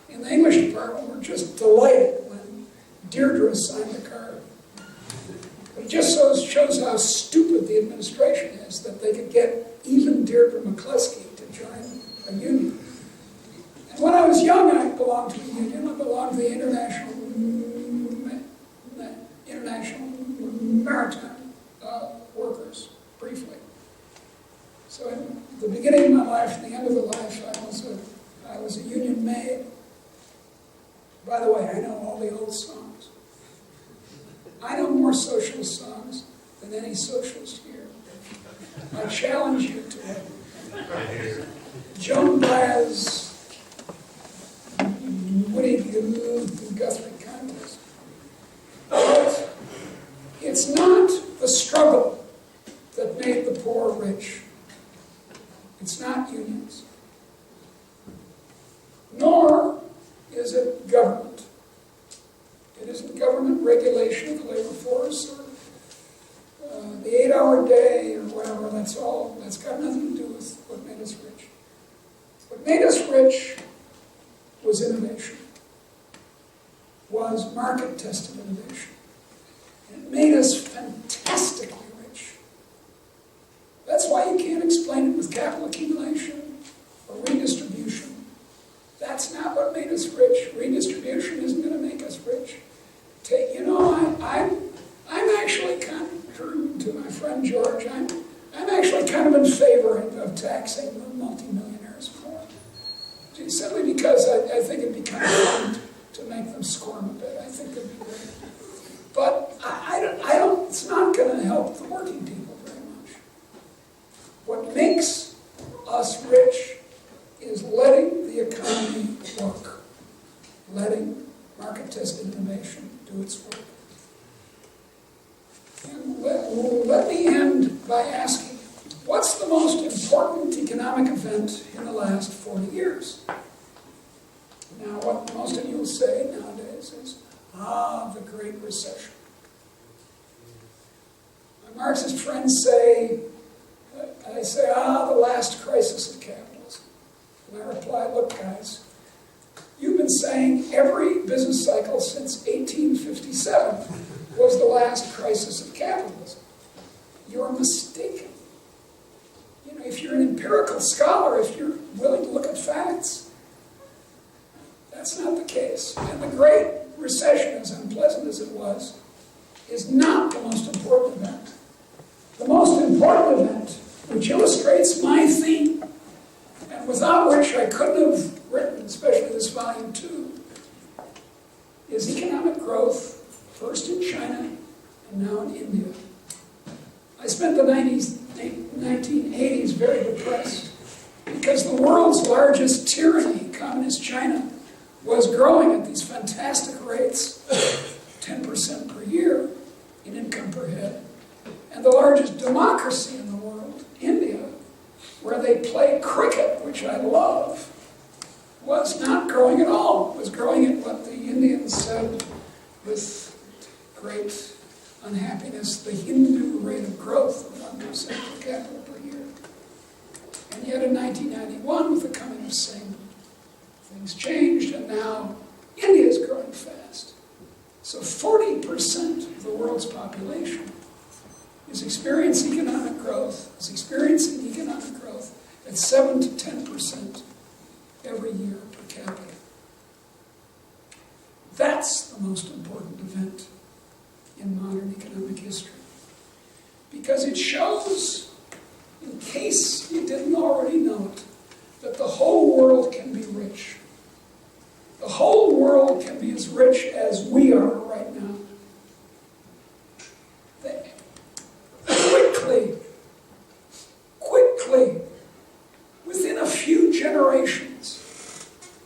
S2: in the English department were just delighted when Deirdre signed the card. But it just shows how stupid the administration is that they could get even Deirdre McCloskey to join a union. And when I was young, I belonged to a union. I belonged to the International Maritime Workers, briefly. So in the beginning of my life and the end of the life, I was a union maid. By the way, I know all the old songs. I know more socialist songs than any socialist here. I challenge you to it. Joan Baez's Woody Guthrie contest. But it's not the struggle that made the poor rich. It's not unions. Nor is it government. It isn't government regulation of the labor force or the 8-hour day or whatever. That's got nothing to do with what made us rich. What made us rich was innovation, was market-tested innovation. And it made us fantastically rich and the multimillionaires more. Simply because I think it'd be kind of fun to make them squirm a bit. I think that'd be great. But I don't, it's not going to help the working people very much. What makes us rich is letting the economy work, letting market-tested innovation do its work. And let me end by asking, what's the most important economic event in the last 40 years? Now, what most of you will say nowadays is, the Great Recession. My Marxist friends say, the last crisis of capitalism. And I reply, look, guys, you've been saying every business cycle since 1857 was the last crisis of capitalism. You're mistaken. You know, if you're an empirical scholar, if you're willing to look at facts, that's not the case. And the Great Recession, as unpleasant as it was, is not the most important event. The most important event, which illustrates my theme, and without which I couldn't have written, especially this volume 2, is economic growth, first in China and now in India. I spent the 1980s very depressed because the world's largest tyranny, Communist China, was growing at these fantastic rates, 10% per year in income per head. And the largest democracy in the world, India, where they play cricket, which I love, was not growing at all. It was growing at what the Indians said with great unhappiness, the Hindu rate of growth of 1% per capita per year. And yet in 1991, with the coming of Singh, things changed, and now India is growing fast. So 40% of the world's population is experiencing economic growth at 7 to 10% every year per capita. That's the most important event in modern economic history. Because it shows, in case you didn't already know it, that the whole world can be rich. The whole world can be as rich as we are right now. Quickly, within a few generations,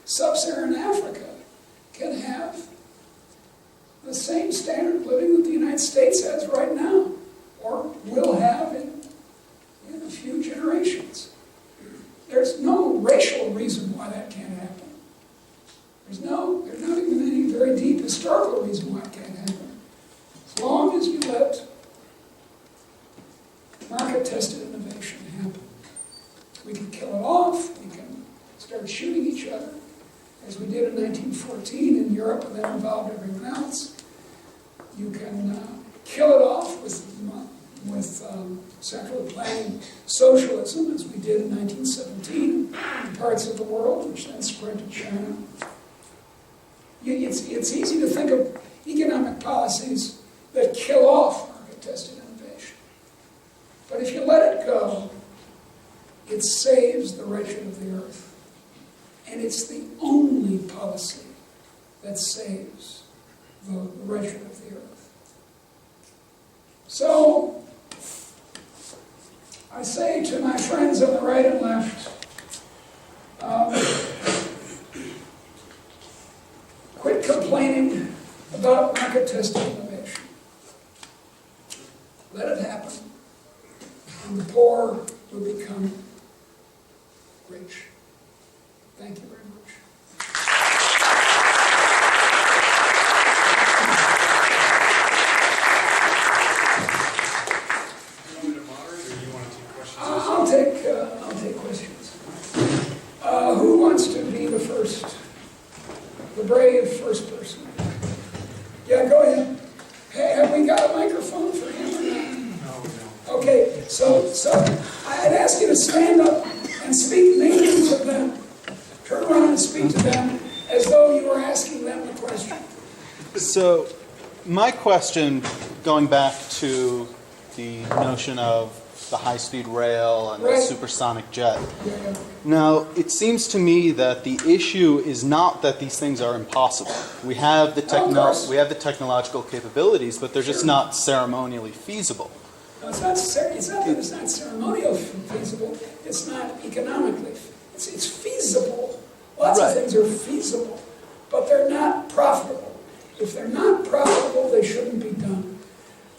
S2: sub-Saharan Africa can have the same standard of living that the United States has right now, or will have in a few generations. There's no racial reason why that can't happen. There's not even any very deep historical reason why it can't happen. As long as you let market-tested innovation happen. We can kill it off, we can start shooting each other, as we did in 1914 in Europe, and that involved everyone else. You can kill it off with centrally planning socialism, as we did in 1917 in parts of the world, which then spread to China. It's easy to think of economic policies that kill off market-tested innovation. But if you let it go, it saves the wretched of the earth. And it's the only policy that saves the wretched of the earth. So, I say to my friends on the right and left, quit complaining about market-tested innovation. Let it happen, and the poor will become rich. Thank you very much.
S1: Do you want me to moderate, or do you want to take questions?
S2: I'll take questions. Who wants to be the first? The brave first person. Yeah, go ahead. Hey, have we got a microphone for him or not?
S1: No.
S2: Okay, so I'd ask you to stand up and speak mainly to them. Turn around and speak to them as though you were asking them the question.
S3: So, my question, going back to the notion of the high-speed rail and
S2: Right.
S3: the supersonic jet.
S2: Yeah.
S3: Now, it seems to me that the issue is not that these things are impossible. We have the
S2: course.
S3: technological capabilities, but they're just not ceremonially feasible.
S2: No, it's not that it's not ceremonially feasible, it's not economically. It's feasible. Lots of
S3: Right.
S2: things are feasible, but they're not profitable. If they're not profitable, they shouldn't be done.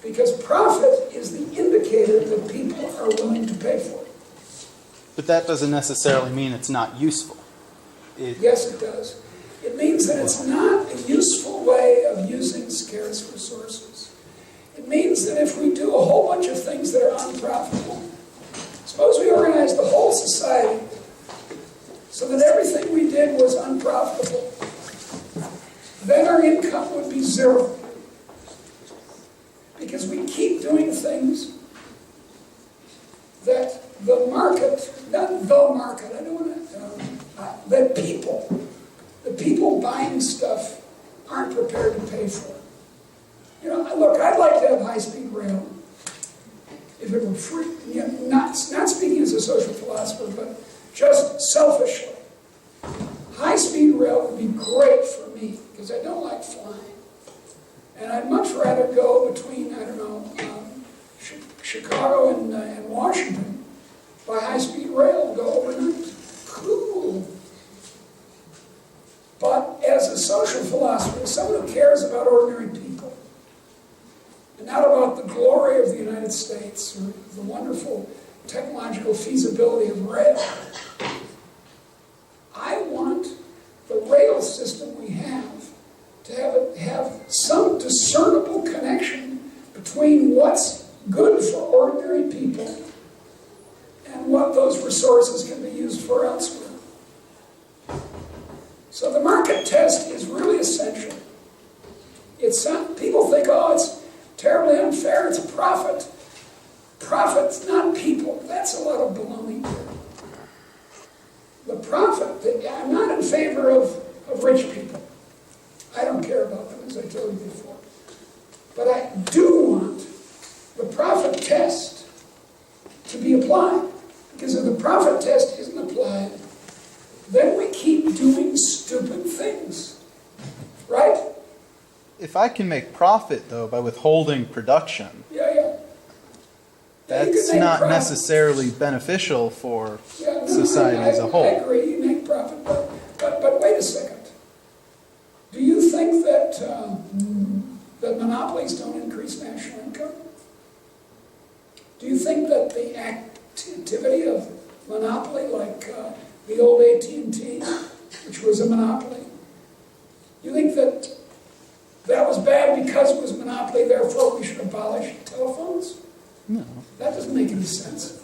S2: Because profit is the indicator that people are willing to pay for it.
S3: But that doesn't necessarily mean it's not useful.
S2: Yes, it does. It means that it's not a useful way of using scarce resources. It means that if we do a whole bunch of things that are unprofitable, suppose we organized the whole society so that everything we did was unprofitable, then our income would be zero. Because we keep doing things that the market, not the market, I don't want to, that the people buying stuff aren't prepared to pay for. You know, look, I'd like to have high-speed rail if it were free. You know, not speaking as a social philosopher, but just selfishly. High-speed rail would be great for me because I don't like flying. And I'd much rather go between, I don't know, Chicago and Washington by high-speed rail and go overnight. Cool. But as a social philosopher, someone who cares about ordinary people, and not about the glory of the United States or the wonderful technological feasibility of rail, I want the rail system we have to have some discernible connection between what's good for ordinary people and what those resources can be used for elsewhere. So the market test is really essential. People think, oh, it's terribly unfair, it's profit. Profit's not people. That's a lot of baloney. The profit, I'm not in favor of rich people. I don't care about them, as I told you before. But I do want the profit test to be applied. Because if the profit test isn't applied, then we keep doing stupid things. Right?
S3: If I can make profit, though, by withholding production,
S2: Yeah.
S3: that's not necessarily beneficial for society as a whole.
S2: I agree, you make profit, but wait a second. Do you think that monopolies don't increase national income? Do you think that the activity of monopoly, like the old AT&T, which was a monopoly, you think that was bad because it was a monopoly, therefore we should abolish telephones?
S3: No.
S2: That doesn't make any sense.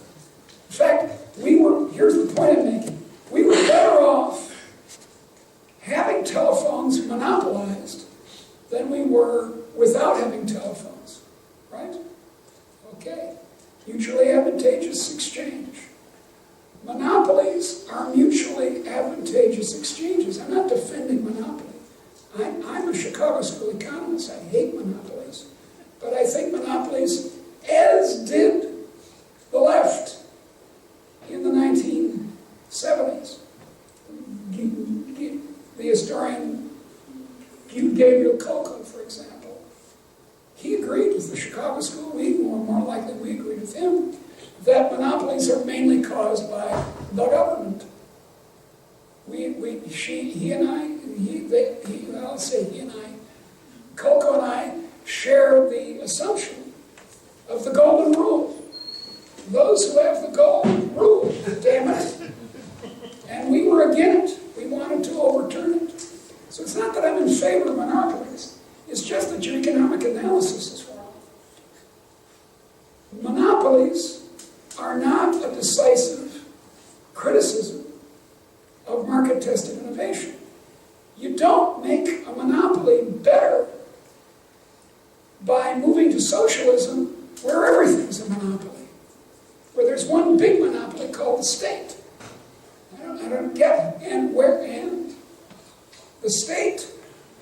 S2: In fact, here's the point I'm making. We were better off having telephones monopolized than we were without having telephones. Right? Okay. Mutually advantageous exchange. Monopolies are mutually advantageous exchanges. I'm not defending monopoly. I'm a Chicago school economist. I hate monopolies. But I think monopolies, as did the left in the 1970s. The historian Gabriel Coco, for example, he agreed with the Chicago School. More likely we agreed with him, that monopolies are mainly caused by the government. Coco and I share the assumption of the golden rule. Those who have the golden rule, damn it. And we were against it. We wanted to overturn it. So it's not that I'm in favor of monopolies. It's just that your economic analysis is wrong. Monopolies are not a decisive criticism of market-tested innovation. You don't make a monopoly better by moving to socialism where everything's a monopoly, where there's one big monopoly called the state. I don't get it. And the state,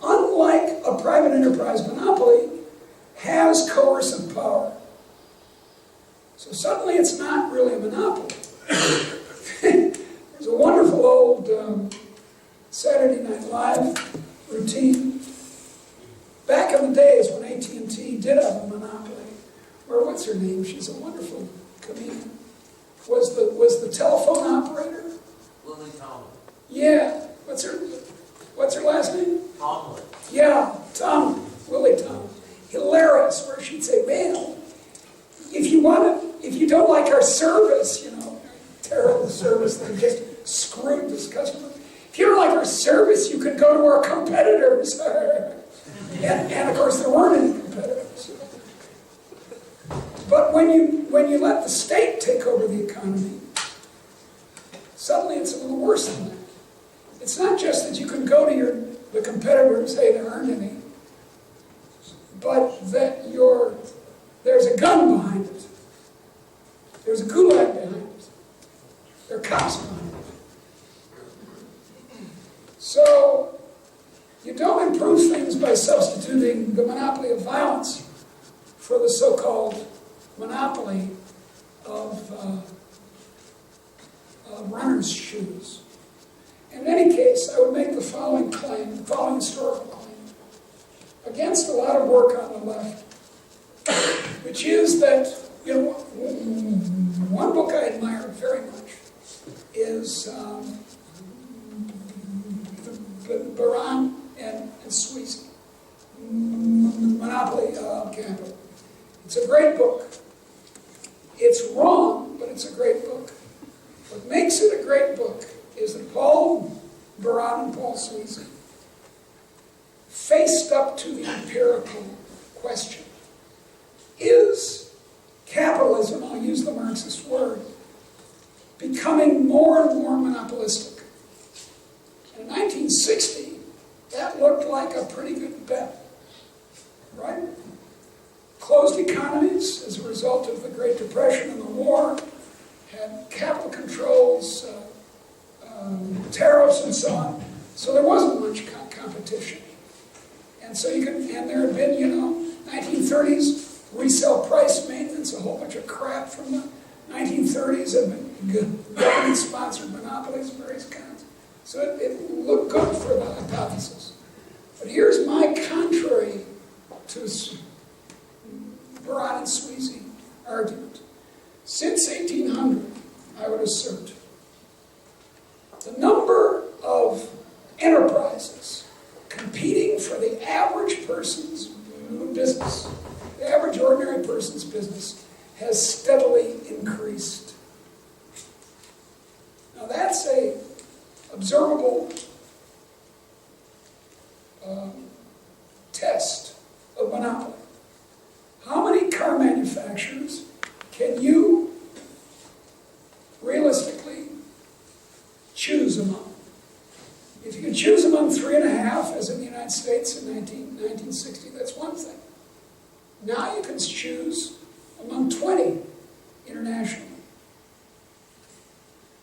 S2: unlike a private enterprise monopoly, has coercive power. So suddenly it's not really a monopoly. There's a wonderful old Saturday Night Live routine. Back in the days when AT&T did have a monopoly, where what's her name? She's a wonderful comedian. Was the telephone operator?
S4: Lily Tomlin.
S2: Yeah. What's her last name?
S4: Tomlin.
S2: Yeah, Tomlin. Willie Tomlin. Hilarious, where she'd say, well, if you don't like our service, terrible service that just screwed this customer. If you don't like our service, you can go to our competitors. and of course, there weren't any competitors. But when you let the state take over the economy, suddenly it's a little worse than that. It's not just that you can go to the competitor and say there aren't any, but that there's a gun behind it. There's a gulag behind it. There are cops behind it. So you don't improve things by substituting the monopoly of violence for the so-called monopoly of runner's shoes. In any case, I would make the following claim, the following historical claim, against a lot of work on the left, which is that, one book I admire very much is Baran and Sweezy, Monopoly of Capital. It's a great book. It's wrong, but it's a great book. What makes it a great book is that Paul Baran and Paul Sweezy faced up to the empirical question. Is capitalism, I'll use the Marxist word, becoming more and more monopolistic? In 1960, that looked like a pretty good bet, right? Closed economies as a result of the Great Depression and the war, had capital controls, tariffs and so on. So there wasn't much competition. And so and there had been, 1930s, resale price maintenance, a whole bunch of crap from the 1930s had been government-sponsored monopolies of various kinds. So it looked good for the hypothesis. But here's my contrary to Baran and Sweezy argument. Since 1800, I would assert, the number of enterprises competing for the average person's business, the average ordinary person's business, has steadily increased. Now that's a observable test of monopoly. How many car manufacturers can you realistically choose among? If you can choose among 3.5, as in the United States in 1960, that's one thing. Now you can choose among 20 internationally.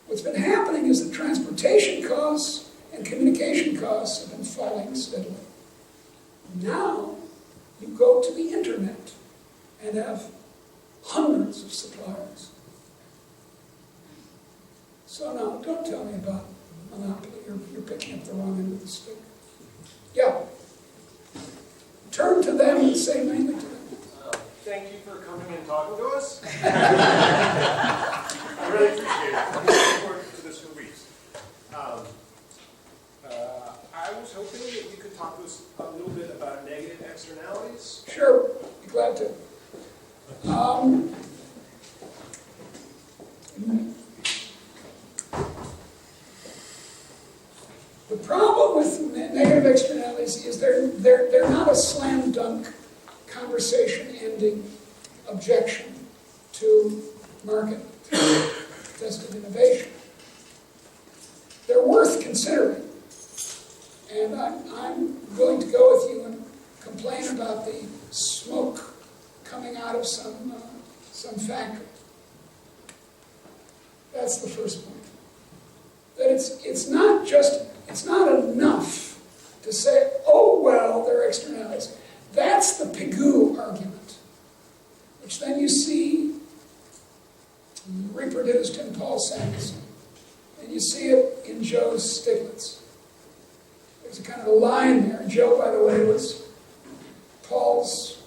S2: What's been happening is that transportation costs and communication costs have been falling steadily. Now you go to the internet and have hundreds of suppliers. So now, don't tell me about monopoly. You're picking up the wrong end of the stick. Yeah. Turn to them and say mainly to them.
S5: Thank you for coming and talking to us. I really appreciate it. I'm looking forward to this for weeks. I was hoping that you could talk to us a little bit about negative externalities.
S2: Sure, be glad to. The problem with negative externalities is they're not a slam dunk conversation-ending objection to market-tested innovation. They're worth considering. And I'm willing to go with you and complain about the smoke coming out of some factory. That's the first point. That it's not enough to say, oh, well, there are externalities. That's the Pigou argument, which then you see reproduced in Paul Samuelson. And you see it in Joe Stiglitz. There's a kind of a line there. Joe, by the way, was Paul's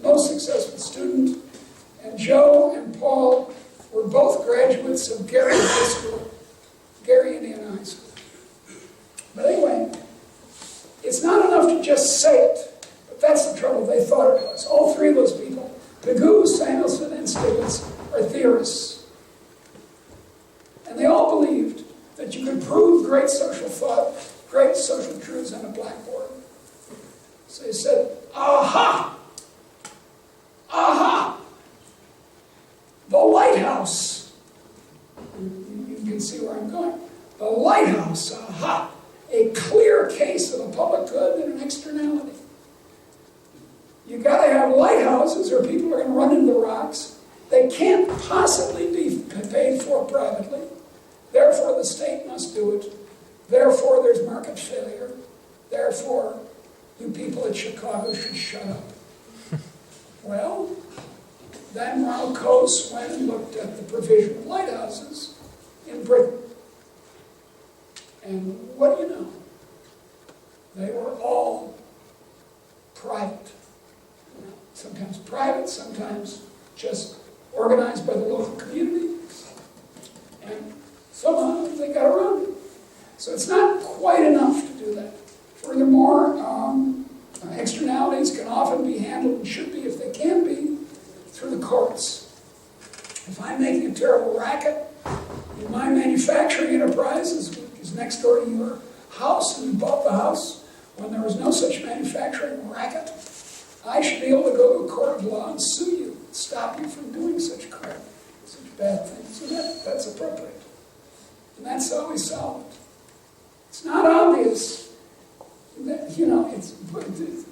S2: most successful student. And Joe and Paul were both graduates of Gary High School, Gary Indiana High School. But anyway, it's not enough to just say it, but that's the trouble. They thought it was. All three of those people, Pigou, Samuelson, and Stiglitz, are theorists. And they all believed that you could prove great social thought, great social truths on a blackboard. So they said, aha! Aha! The lighthouse. You can see where I'm going. The lighthouse, aha! A clear case of a public good and an externality. You got to have lighthouses or people are going to run into the rocks. They can't possibly be paid for privately. Therefore, the state must do it. Therefore, there's market failure. Therefore, you people at Chicago should shut up. Well, then Ronald Coase went and looked at the provision of lighthouses in Britain. And what do you know? They were all private. Sometimes private, sometimes just organized by the local community. And somehow they got around it. So it's not quite enough to do that. Furthermore, externalities can often be handled, and should be if they can be, through the courts. If I'm making a terrible racket in my manufacturing enterprises, which is next door to your house, and you bought the house when there was no such manufacturing racket, I should be able to go to a court of law and sue you, stop you from doing such crap, such bad things. So that's appropriate. And that's how we solve it. It's not obvious that,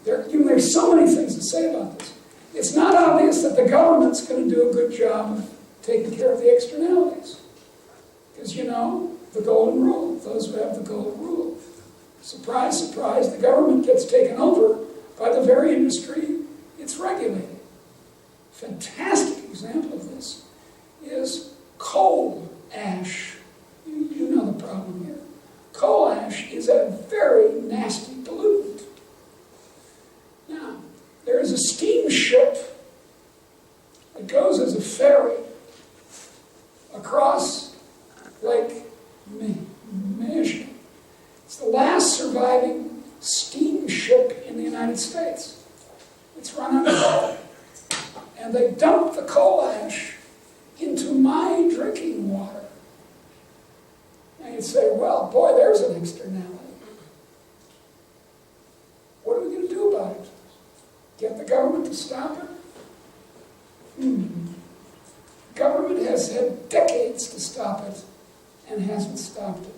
S2: there's so many things to say about this. It's not obvious that the government's going to do a good job of taking care of the externalities. Because, the golden rule, those who have the golden rule. Surprise, surprise, the government gets taken over by the very industry it's regulating. Fantastic example of this is coal ash. You know the problem here. Coal ash is a very nasty pollutant. Now, there is a steamship that goes as a ferry across Lake Michigan. It's the last surviving steamship in the United States. It's run on coal. And they dump the coal ash into my drinking water. And you'd say, well, boy, there's an externality. What are we going to do about it? Get the government to stop it? Government has had decades to stop it and hasn't stopped it.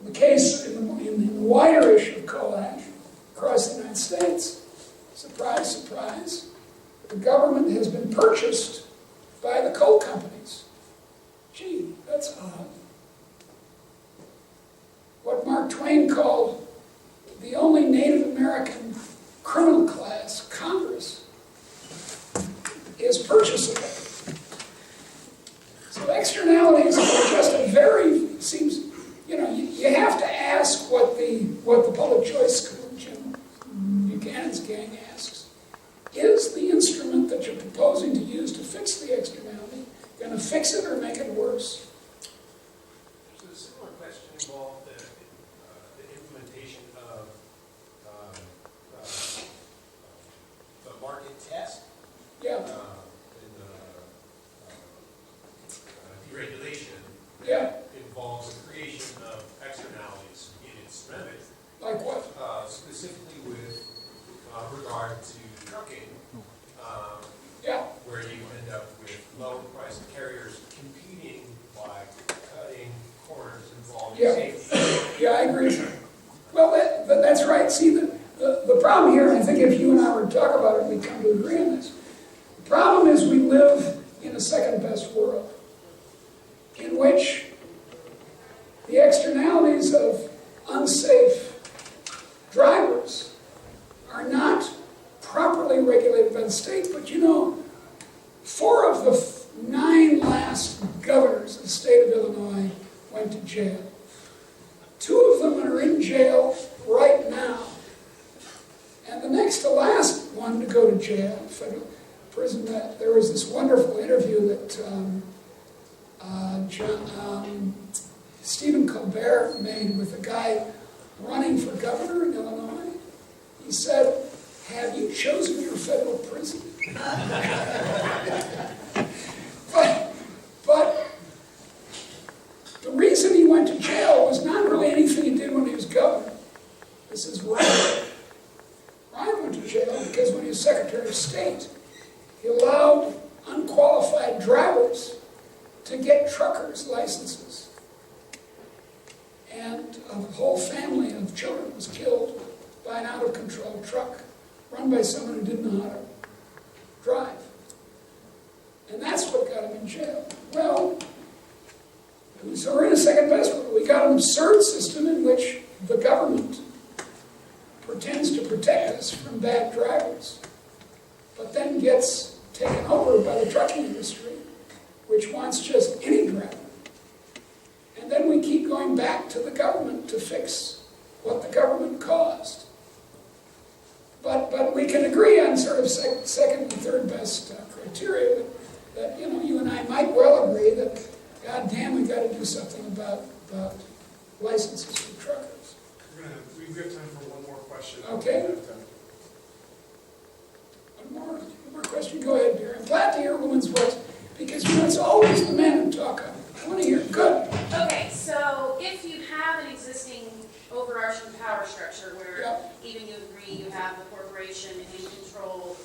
S2: In the case, in the wider issue of coal ash across the United States, surprise, surprise, the government has been purchased by the coal companies. Gee, that's odd. What Mark Twain called the only Native American criminal class, Congress, is purchasable. So externalities are just a very, seems, you have to ask what the public choice school, Jim Buchanan's gang asks. Is the instrument that you're proposing to use to fix the externality going to fix it or make it worse?
S5: There's a similar question involved the implementation of the market test.
S2: Yeah.
S5: In the deregulation.
S2: Yeah.
S5: Involves the creation of externalities in its remedy.
S2: Like what?
S5: Specifically with regard to trucking, where you end up with low price carriers competing by cutting corners involving safety.
S2: Yeah, I agree. Well, that's right. See, the problem here, and I think if you and I were to talk about it, we'd come to agree on this. The problem is we live in a second-best world in which the externalities of unsafe drivers are not properly regulated by the state, but went to jail. 2 of them are in jail right now. And the next to last one to go to jail, federal prison, there was this wonderful interview that Stephen Colbert made with a guy running for governor in Illinois. He said, "Have you chosen your federal prison?" but the reason he went to jail was not really anything he did when he was governor. This is Ryan. Ryan went to jail because when he was Secretary of State, he allowed unqualified drivers to get truckers' licenses. And a whole family of children was killed by an out-of-control truck run by someone who didn't know how to drive. And that's what got him in jail. Well, so we're in a second best world. We got an absurd system in which the government pretends to protect us from bad drivers, but then gets taken over by the trucking industry, which wants just any driver. And then we keep going back to the government to fix what the government caused. But we can agree on sort of second and third best criteria that you and I might well agree that, God damn, we've got to do something about licenses for truckers.
S4: We've got time for one more question.
S2: Okay. One more question. Go ahead, dear. I'm glad to hear a woman's voice because it's always the men who talk up. I want to hear. Good.
S6: Okay, so if you have an existing overarching power structure where even you agree you have the corporation in control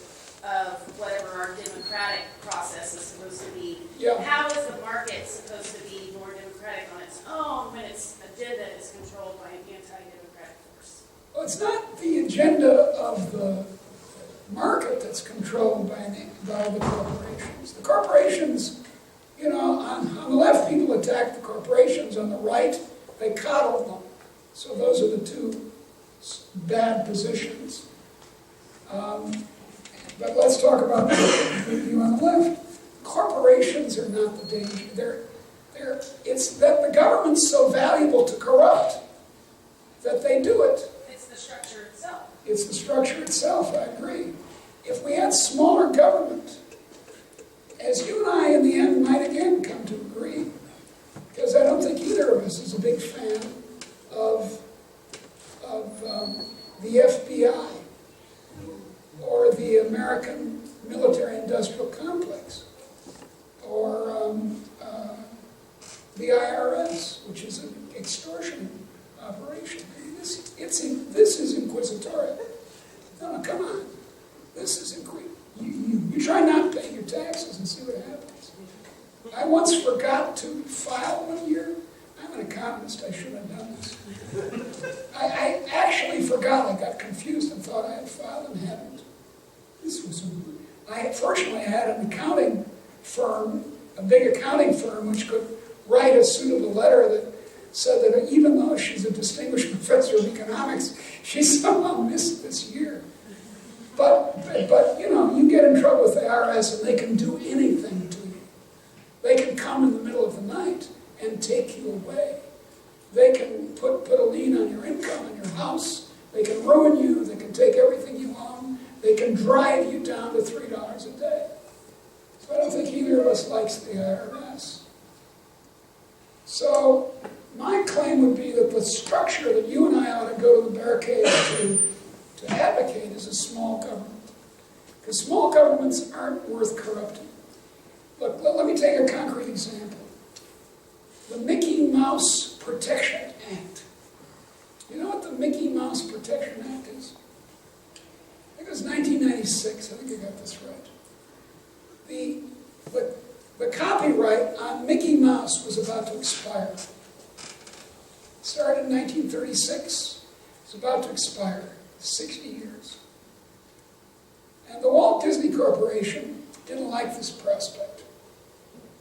S6: of whatever our democratic process is supposed to be, how is the market supposed to be more democratic on its own when its agenda is controlled by an anti-democratic force?
S2: Well, it's not the agenda of the market that's controlled by the corporations. The corporations, on the left, people attack the corporations. On the right, they coddle them. So those are the two bad positions. But let's talk about you on the left. Corporations are not the danger. It's that the government's so valuable to corrupt that they do it.
S6: It's the structure itself.
S2: It's the structure itself, I agree. If we had smaller government, as you and I in the end might again come to agree, because I don't think either of us is a big fan of the FBI or the American military-industrial complex or the IRS, which is an extortion operation. I mean, this is inquisitorial. No, come on. This is you try not to pay your taxes and see what happens. I once forgot to file one year. I'm an economist. I shouldn't have done this. I actually forgot. I got confused and thought I had filed and hadn't. Fortunately, I had an accounting firm, a big accounting firm, which could write a suitable letter that said that even though she's a distinguished professor of economics, she somehow missed this year. But you get in trouble with the IRS and they can do anything to you. They can come in the middle of the night and take you away. They can put a lien on your income and your house. They can ruin you. They can take everything you own. They can drive you down to $3 a day. So I don't think either of us likes the IRS. So my claim would be that the structure that you and I ought to go to the barricades to advocate is a small government. Because small governments aren't worth corrupting. Look, let me take a concrete example. The Mickey Mouse Protection Act. You know what the Mickey Mouse Protection Act is? I think it was 1996. I think I got this right. The copyright on Mickey Mouse was about to expire. It started in 1936. It's about to expire. 60 years. And the Walt Disney Corporation didn't like this prospect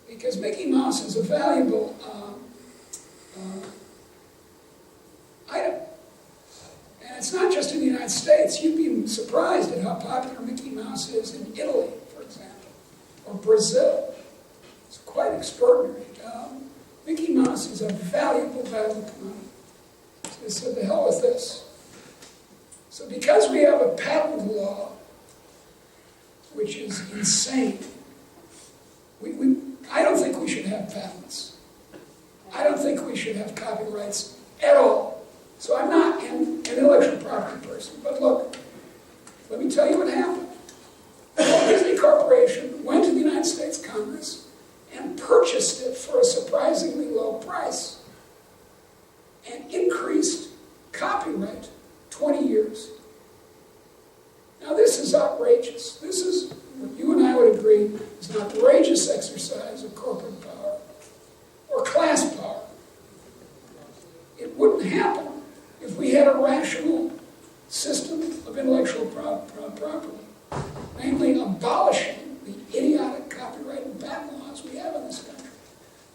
S2: because Mickey Mouse is a valuable item. And it's not just in the United States. You'd be surprised at how popular Mickey Mouse is in Italy, for example, or Brazil. It's quite extraordinary. Mickey Mouse is a valuable commodity. So they said, the hell with this. So because we have a patent law, which is insane, I don't think we should have patents. I don't think we should have copyrights at all. So I'm not an intellectual property person. But look, let me tell you what happened. The Walt Disney Corporation went to the United States Congress and purchased it for a surprisingly low price and increased copyright 20 years. Now this is outrageous. This is what you and I would agree is an outrageous exercise of corporate power or class power. It wouldn't happen if we had a rational system of intellectual property, namely abolishing the idiotic copyright and patent laws we have in this country.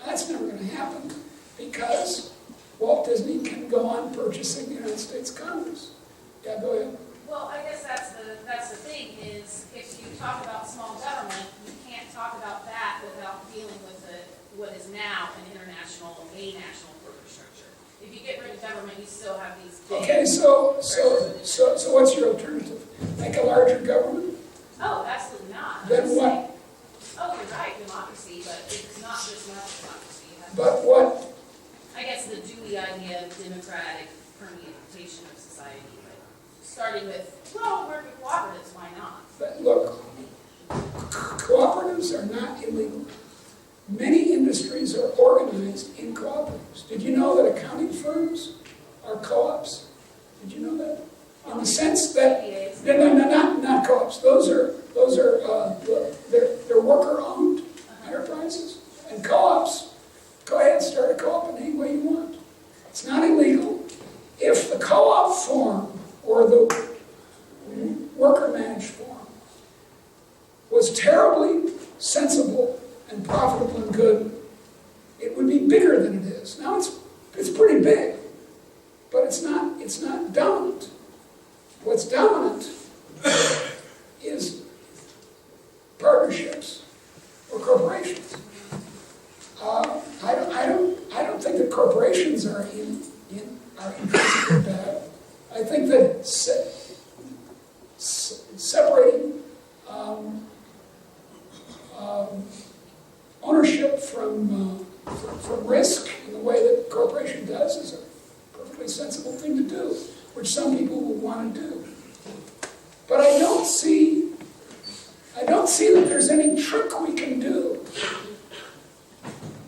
S2: That's never going to happen because Walt Disney can go on purchasing the United States Congress. Yeah, go ahead.
S6: Well, I guess that's the thing is if you talk about small government, you can't talk about that without dealing with what is now a national corporate structure. If you get rid of government, you still have these big.
S2: Okay, so what's your alternative? Make a larger government?
S6: Oh, absolutely not.
S2: Then what?
S6: Oh, you're right, democracy, but it's not just not democracy.
S2: But what?
S6: I guess the Dewey idea of democratic permutation of society, but starting with, well, work with cooperatives, why not?
S2: But look, cooperatives are not illegal. Many industries are organized in cooperatives. Did you know that accounting firms are co-ops? Did you know that? In the sense that, no, not co-ops. Those are they're worker-owned enterprises. And co-ops, go ahead and start a co-op in any way you want. It's not illegal. If the co-op form or the worker-managed form was terribly sensible and profitable and good, it would be bigger than it is. Now it's pretty big, but it's not dominant. What's dominant is partnerships or corporations. I don't think that corporations are intrinsically bad. I think that separating ownership from risk in the way that a corporation does is a perfectly sensible thing to do, which some people will want to do. But I don't see that there's any trick we can do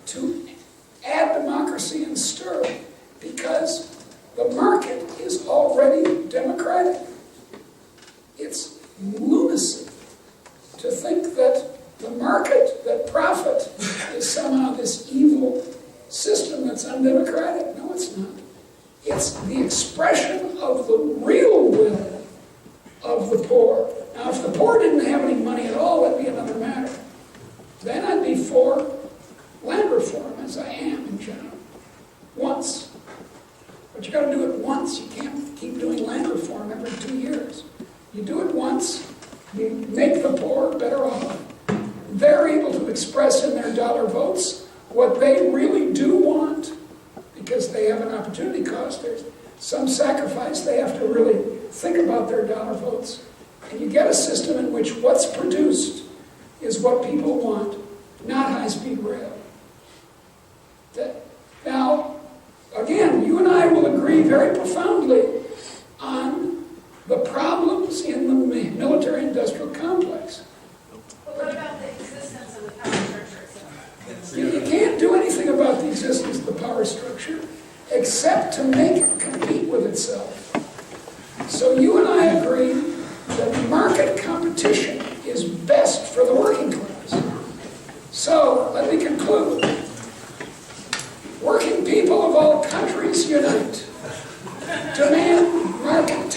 S2: to add democracy and stir, because the market is already democratic. It's lunacy to think that the market, that profit, is somehow this evil system that's undemocratic. No, it's not. It's the expression of the real will of the poor. Now, if the poor didn't have any money at all, that'd be another matter. Then I'd be for land reform, as I am in general. Once. But you got to do it once. You can't keep doing land reform every 2 years. You do it once, you make the poor better off. They're able to express in their dollar votes what they really do want, because they have an opportunity cost. There's some sacrifice. They have to really think about their dollar votes. And you get a system in which what's produced is what people want, not high-speed rail. Now, again, you and I will agree very profoundly on the problems in the military-industrial complex.
S6: But what about the existence of the power structure itself?
S2: You can't do anything about the existence of the power structure except to make it compete with itself. So you and I agree that market competition is best for the working class. So, let me conclude. Working people of all countries unite. Demand market